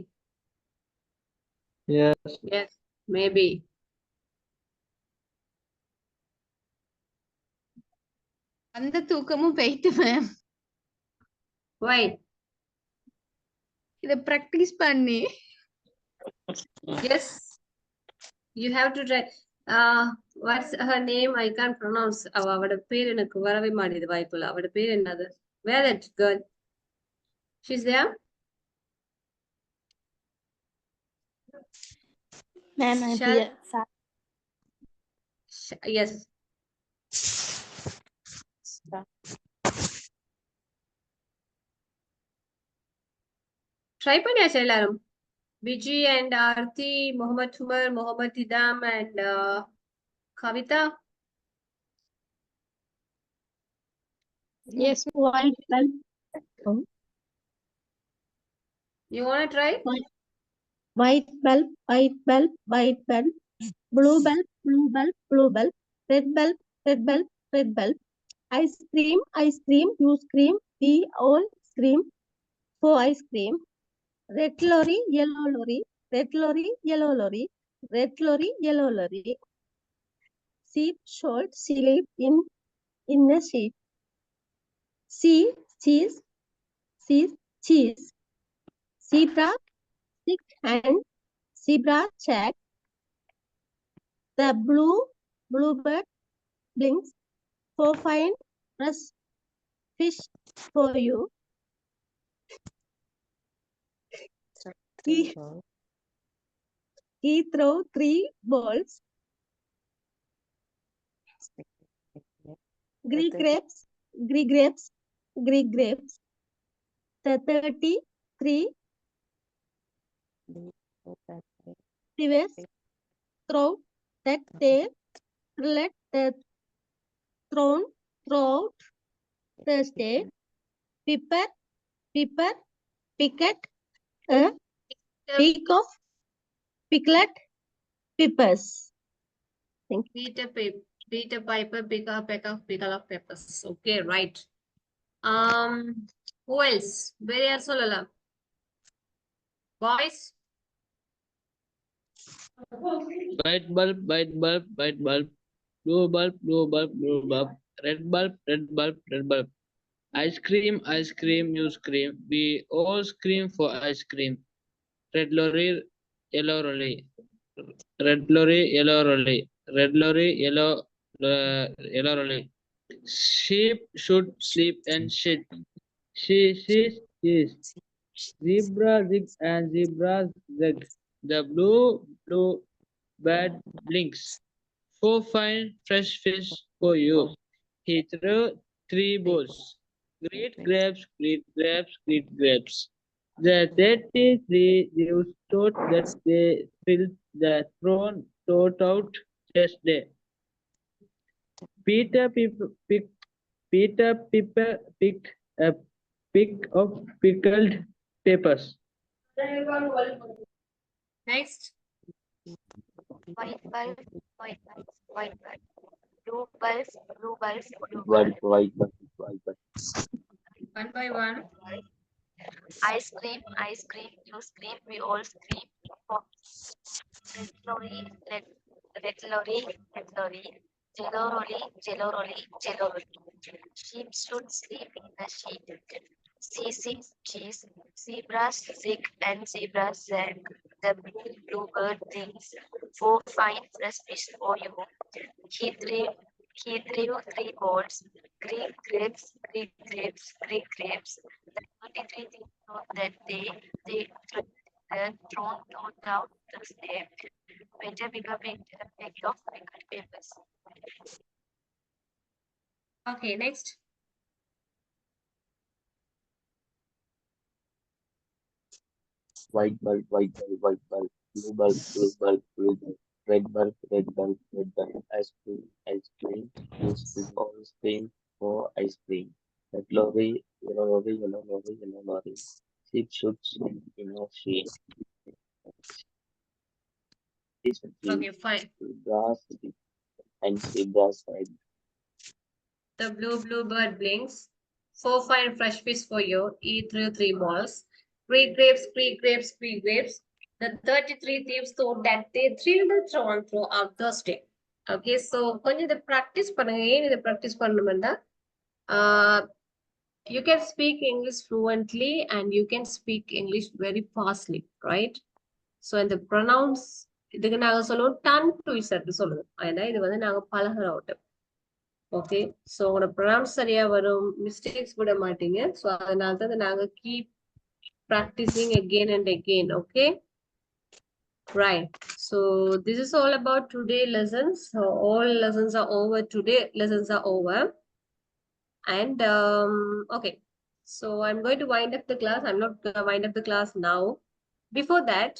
Yes. Yes, maybe. அந்த தூக்கமும் போயிட்டு ma'am. Why? இத practice பண்ணி. Yes, you have to try. What's her name? I can't pronounce. அவட பேர் எனக்கு வரவே மாட்டேது வாய்க்குள்ள. அவட பேர் என்னது? Where that girl? She's there? Ma'am, I'm Shall here. yes. Try பண்ணியாச்சு எல்லாரும். Vijay and Aarti, Mohammed Umar, Mohammed Idam and Kavita. Yes. White bulb. You want to try? White bulb, white bulb, white bulb. Blue bulb, blue bulb, blue bulb. Red bulb, red bulb, red bulb. Ice cream, ice cream, you scream. We all scream for ice cream. Red lorry, yellow lorry. Red lorry, yellow lorry. Red lorry, yellow lorry. Sheep should sleep in a sheep. Sea, cheese, cheese. Zebra, stick and zebra chat. The bluebird blinks for fine fresh fish for you. He throw 3 balls. Greek grapes. The 33 rivers throw that they let the throne throughout Thursday. Pepper, picket, a peak of pickled peppers. Thank you. Peter Piper, pickle of peppers. Okay, right. Who else? Very solala. Boys. White bulb, white bulb, white bulb. Blue bulb, blue bulb, blue bulb. Red bulb, red bulb, red bulb. Ice cream, you scream. We all scream for ice cream. Red lorry, yellow lorry. Red lorry, yellow lorry. Red lorry, yellow lorry. Sheep should sleep and shit. She is. Zebra zig and zebra zig. The blue bird blinks. 4 fine fresh fish for you. He threw 3 balls. Great grapes. The 33 Jews thought that they filled the throne thought out Thursday. Peter Piper picked a pick of pickled peppers. Next. White bulb, white bulb, white bulb. Blue bulbs, blue bulbs, blue White bulbs. bulb. One by one. Ice cream, you scream, we all scream. Red lorry, red lorry, red lorry. Jello rolly. Sheep should sleep in the sheep. Cheese, zebras zig and zebras zag. The bluebird brings 4 fine fresh fish for you. He threw 3 balls. Greek grapes. The 33 thought that they thrown out the step. Better bigger pick of pickled peppers. Okay, next. White bulb. Blue bulb. Red bulb. Ice cream. You all scream for ice cream. Red lorry, yellow lorry. Sheep should sleep in a sheep. Okay, fine. Grass and zebra side. The blue bird blinks. 4 fine fresh fish for you. Eat through 3 balls. Free grapes, free grapes, free grapes. The 33 thieves thought that they thrilled the throne throughout Thursday. Okay, so கொஞ்சம் இதை practice பண்ணுங்க. ஏன் இதை practice பண்ணணும்னா you can speak English fluently and you can speak English very fastly, right? So in the pronouns, இதுக்கு நாங்க சொல்லுவோம் tongue twister சொல்லுவோம். ஏன்னா இது வந்து நாங்க பழகுற ஓட்டம். ஓகே, ஸோ உங்களோட ப்ரொனவுன்ஸ் சரியா வரும், மிஸ்டேக்ஸ் விட மாட்டீங்க. ஸோ அதனால தான் நாங்க keep practising again and again. Okay, right. So this is all about today lessons. So all lessons are over today. Lessons are over. And okay, so I'm going to wind up the class. I'm not going to wind up the class now. Before that,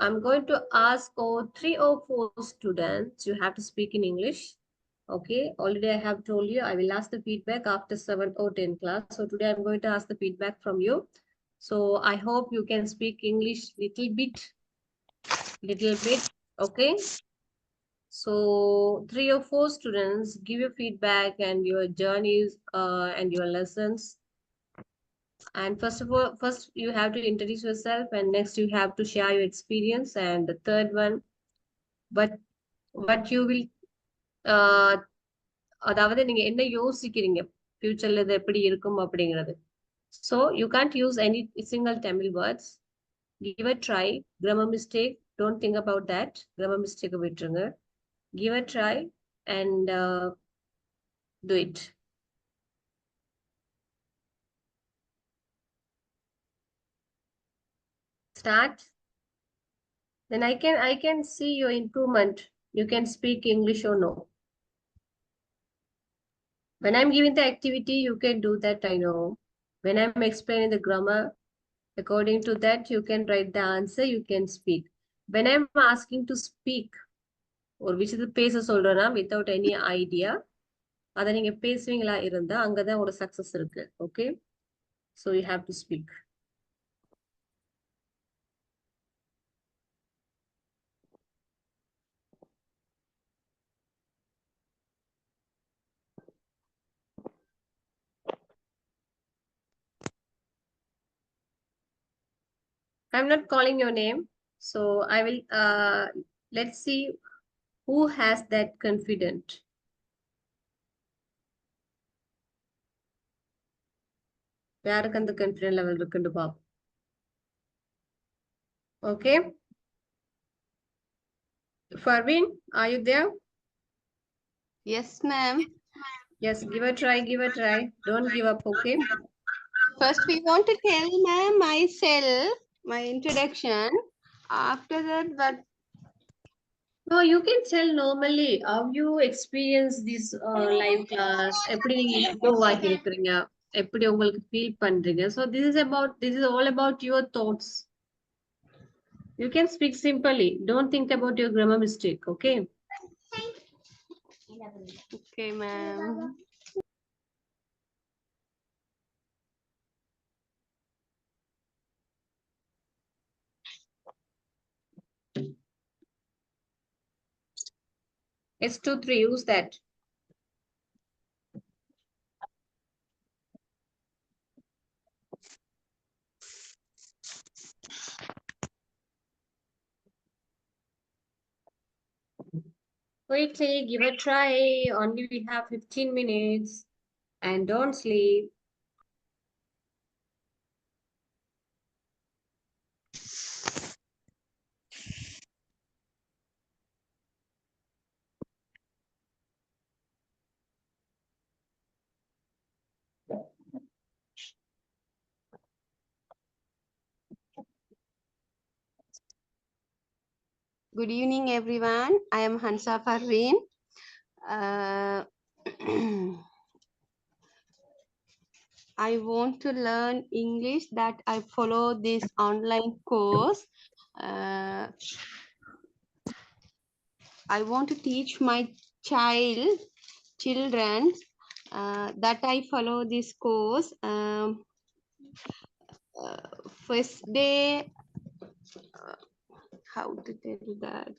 I'm going to ask 3 or 4 students. You have to speak in English. Okay, already I have told you I will ask the feedback after 7 or 10 class. So today I'm going to ask the feedback from you. So I hope you can speak English little bit. Okay. So 3 or 4 students give your feedback and your journeys and your lessons. And first of all, first you have to introduce yourself, and next you have to share your experience. And the third one, but you will அதாவது நீங்க என்ன யோசிக்கிறீங்க ஃபியூச்சர்ல இது எப்படி இருக்கும் அப்படிங்கிறது. So you can't use any single Tamil words. Give a try. Grammar mistake, don't think about that. Grammar mistake விட்டுருங்க. Give a try and do it. Start. Then I can see your improvement. You can speak English or no. When I'm giving the activity, you can do that, I know. When I'm explaining the grammar, according to that, you can write the answer, you can speak. When I'm asking to speak, or which is the பேச சொல்றேன்னா without any idea, அதை நீங்க பேசுவீங்களா இருந்தா அங்கதான் உங்களோட success இருக்கு. Okay, so you have to speak. I'm not calling your name, so I will let's see who has that confident. யாருக்கு அந்த confident level இருக்குன்னு பாப்போம். Okay, Farvin, are you there? Yes, ma'am. Yes, give a try, give a try. Don't give up, okay? First, we want to tell ma'am myself, my introduction. After that, but No, you can tell normally how you experience this live class. எப்படி நீங்க improve ஆகிருக்கிறீங்க, எப்படி உங்களுக்கு feel பண்றீங்க. So this is all about your thoughts. You can speak simply. Don't think about your grammar mistake, okay? okay, ma'am. S23, use that. Quickly, give a try. Only we have 15 minutes. And don't sleep. Good evening, everyone. I am Hansa Parveen. I want to learn English, that I follow this online course. I want to teach my children that I follow this course. First day, how to tell that?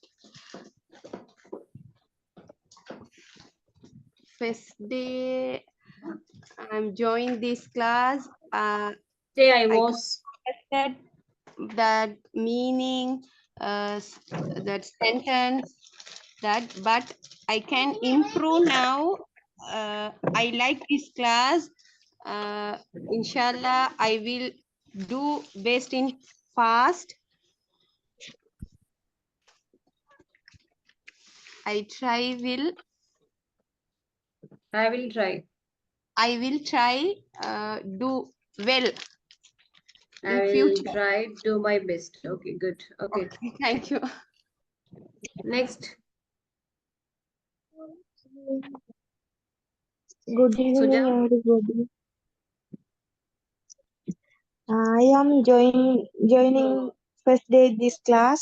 first day I'm joined this class. Say I I was. can't understand that meaning, that sentence, but I can improve now. I like this class. Inshallah, I will do best in past. I will try. I will try do well I in will future. try do my best. Okay, good. Okay. Thank you. Next. Good evening, Suja. everybody. I am joining first day this class.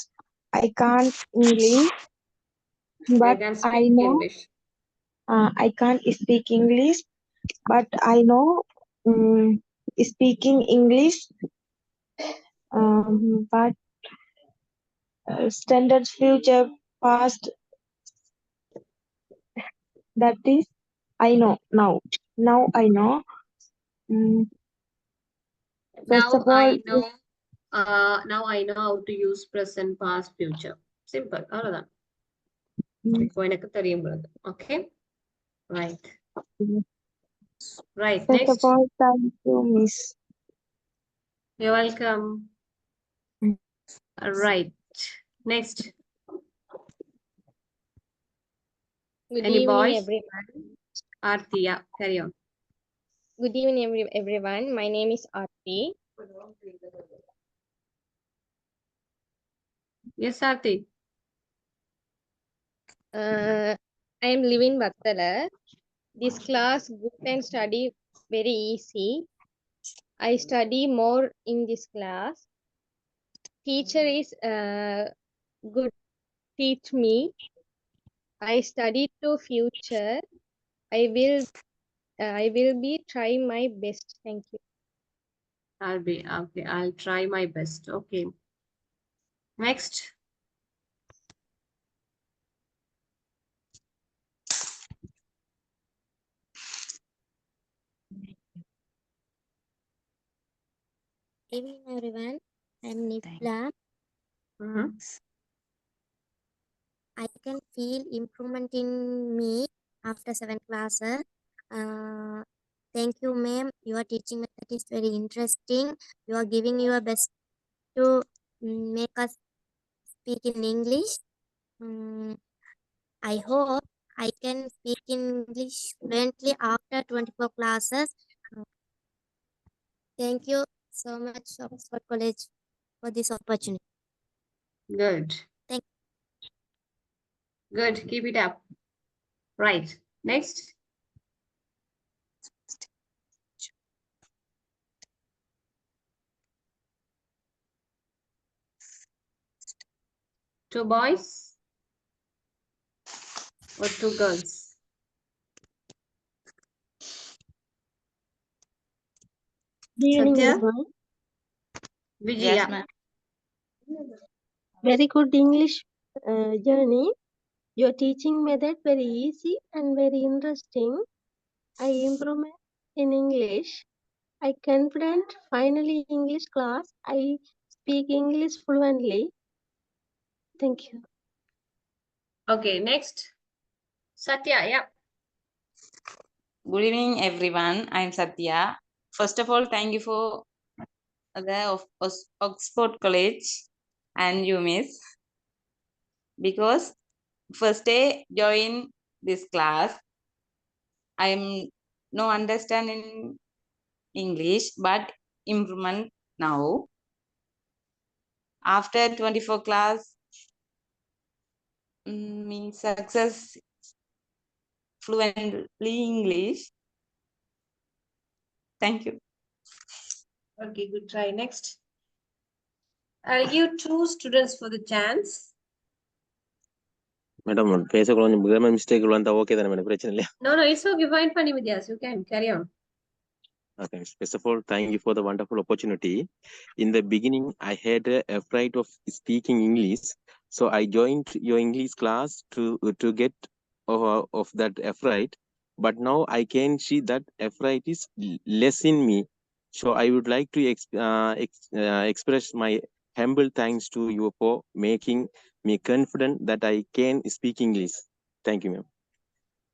I can't English, I but can I speak know English. I can't speak English, but I know speaking English. But standard future past, that is I know now. Now I know. First Now of all, I know. Now I know how to use present, past, future. Simple. அவ்வளவுதான். இப்போ எனக்கு தெரியும் பொழுது. Okay. Right. Right. first Next. of all, thank you, Miss. You're welcome. Right. Next. Good Any evening, boys? everyone. Aarti, yeah, carry on. Good evening, everyone. My name is Aarti. Yes, Aarti. I am living Battala. This class good and study very easy. I study more in this class. Teacher is good teach me. I study to future. I will be try my best. Thank you. I'll try my best. Okay. Next. Evening, everyone. I'm Nifla. I can feel improvement in me after 7 classes. Thank you, ma'am. Your teaching method is very interesting. You are giving your best to make us speak in English. I hope I can speak in English fluently after 24 classes. Thank you so much, Oxford College, for this opportunity. Good. Thank Good. Keep it up. Right. Next. Two boys or two girls? Good evening, Satya? everyone. Vijaya. Yes, ma'am. Very good English journey. Your teaching method very easy and very interesting. I improve in English. I confident finally English class. I speak English fluently. Thank you. Okay, next. Satya, yeah. Good evening, everyone. I'm Satya. First of all, thank you for the Oxford College and you, Miss, because first day join this class. I'm no understanding English, but improvement now. After 24 class, means success fluently English. Thank you. Okay, good try. Next. I'll give 2 students for the chance. Madam பேச கொஞ்சம் grammar mistake வந்தா okay தானே madam பிரச்சனை இல்லையா? No, it's okay. Fine, funny with yes. You can carry on. Okay. First of all, thank you for the wonderful opportunity. In the beginning, I had a fright of speaking English, so I joined your English class to get of that fright. but now I can see that effort is less in me. So I would like to express my humble thanks to you for making me confident that I can speak English. Thank you, ma'am.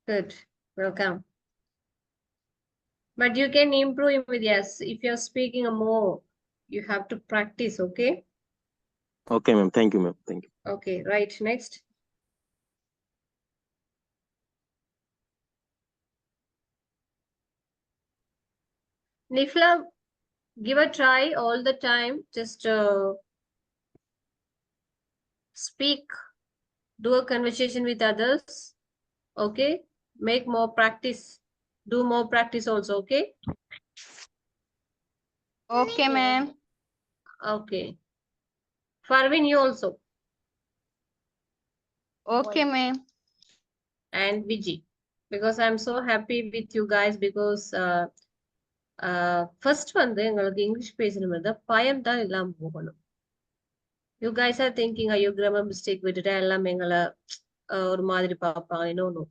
Good. Welcome. But you can improve with yes. If you're speaking more, you have to practice, okay? Okay, ma'am. Thank you, ma'am. Thank you. Okay, right. Next. Nifla, give a try all the time. Just speak, do a conversation with others. Okay? Make more practice. Do more practice also, okay? Okay, ma'am. Okay. Farvin, you also. Okay, ma'am. And Viji. Because I'm so happy with you guys because first வந்து எங்களுக்கு English பேசணும் பயம் தான் இல்லாம போகணும். You guys are thinking ஐயோ grammar mistake விட்டுட்டா எல்லாம் எங்களை ஒரு மாதிரி பார்ப்பாங்க. No.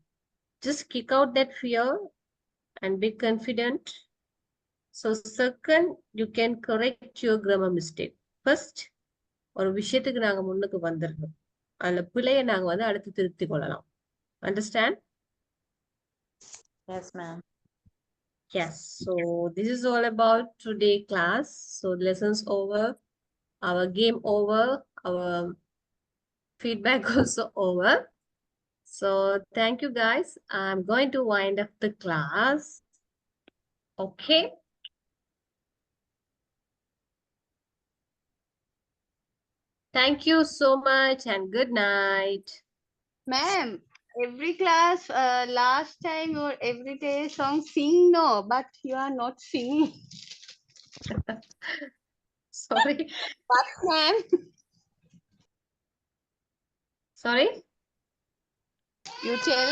Just kick out that fear and be confident. So second, you can correct your grammar mistake. First, ஒரு விஷயத்துக்கு நாங்க முன்னுக்கு வந்துடணும். அதுல பிழையை நாங்க வந்து அடுத்து திருத்திக் கொள்ளலாம். Understand? Yes, ma'am. Yes. So this is all about today class. So lessons over, our game over, our feedback also over. So thank you guys. I'm going to wind up the class. Okay. Thank you so much and good night. Ma'am, every class, last time or every day song sing no, but you are not singing. Sorry. But ma'am. Sorry? You tell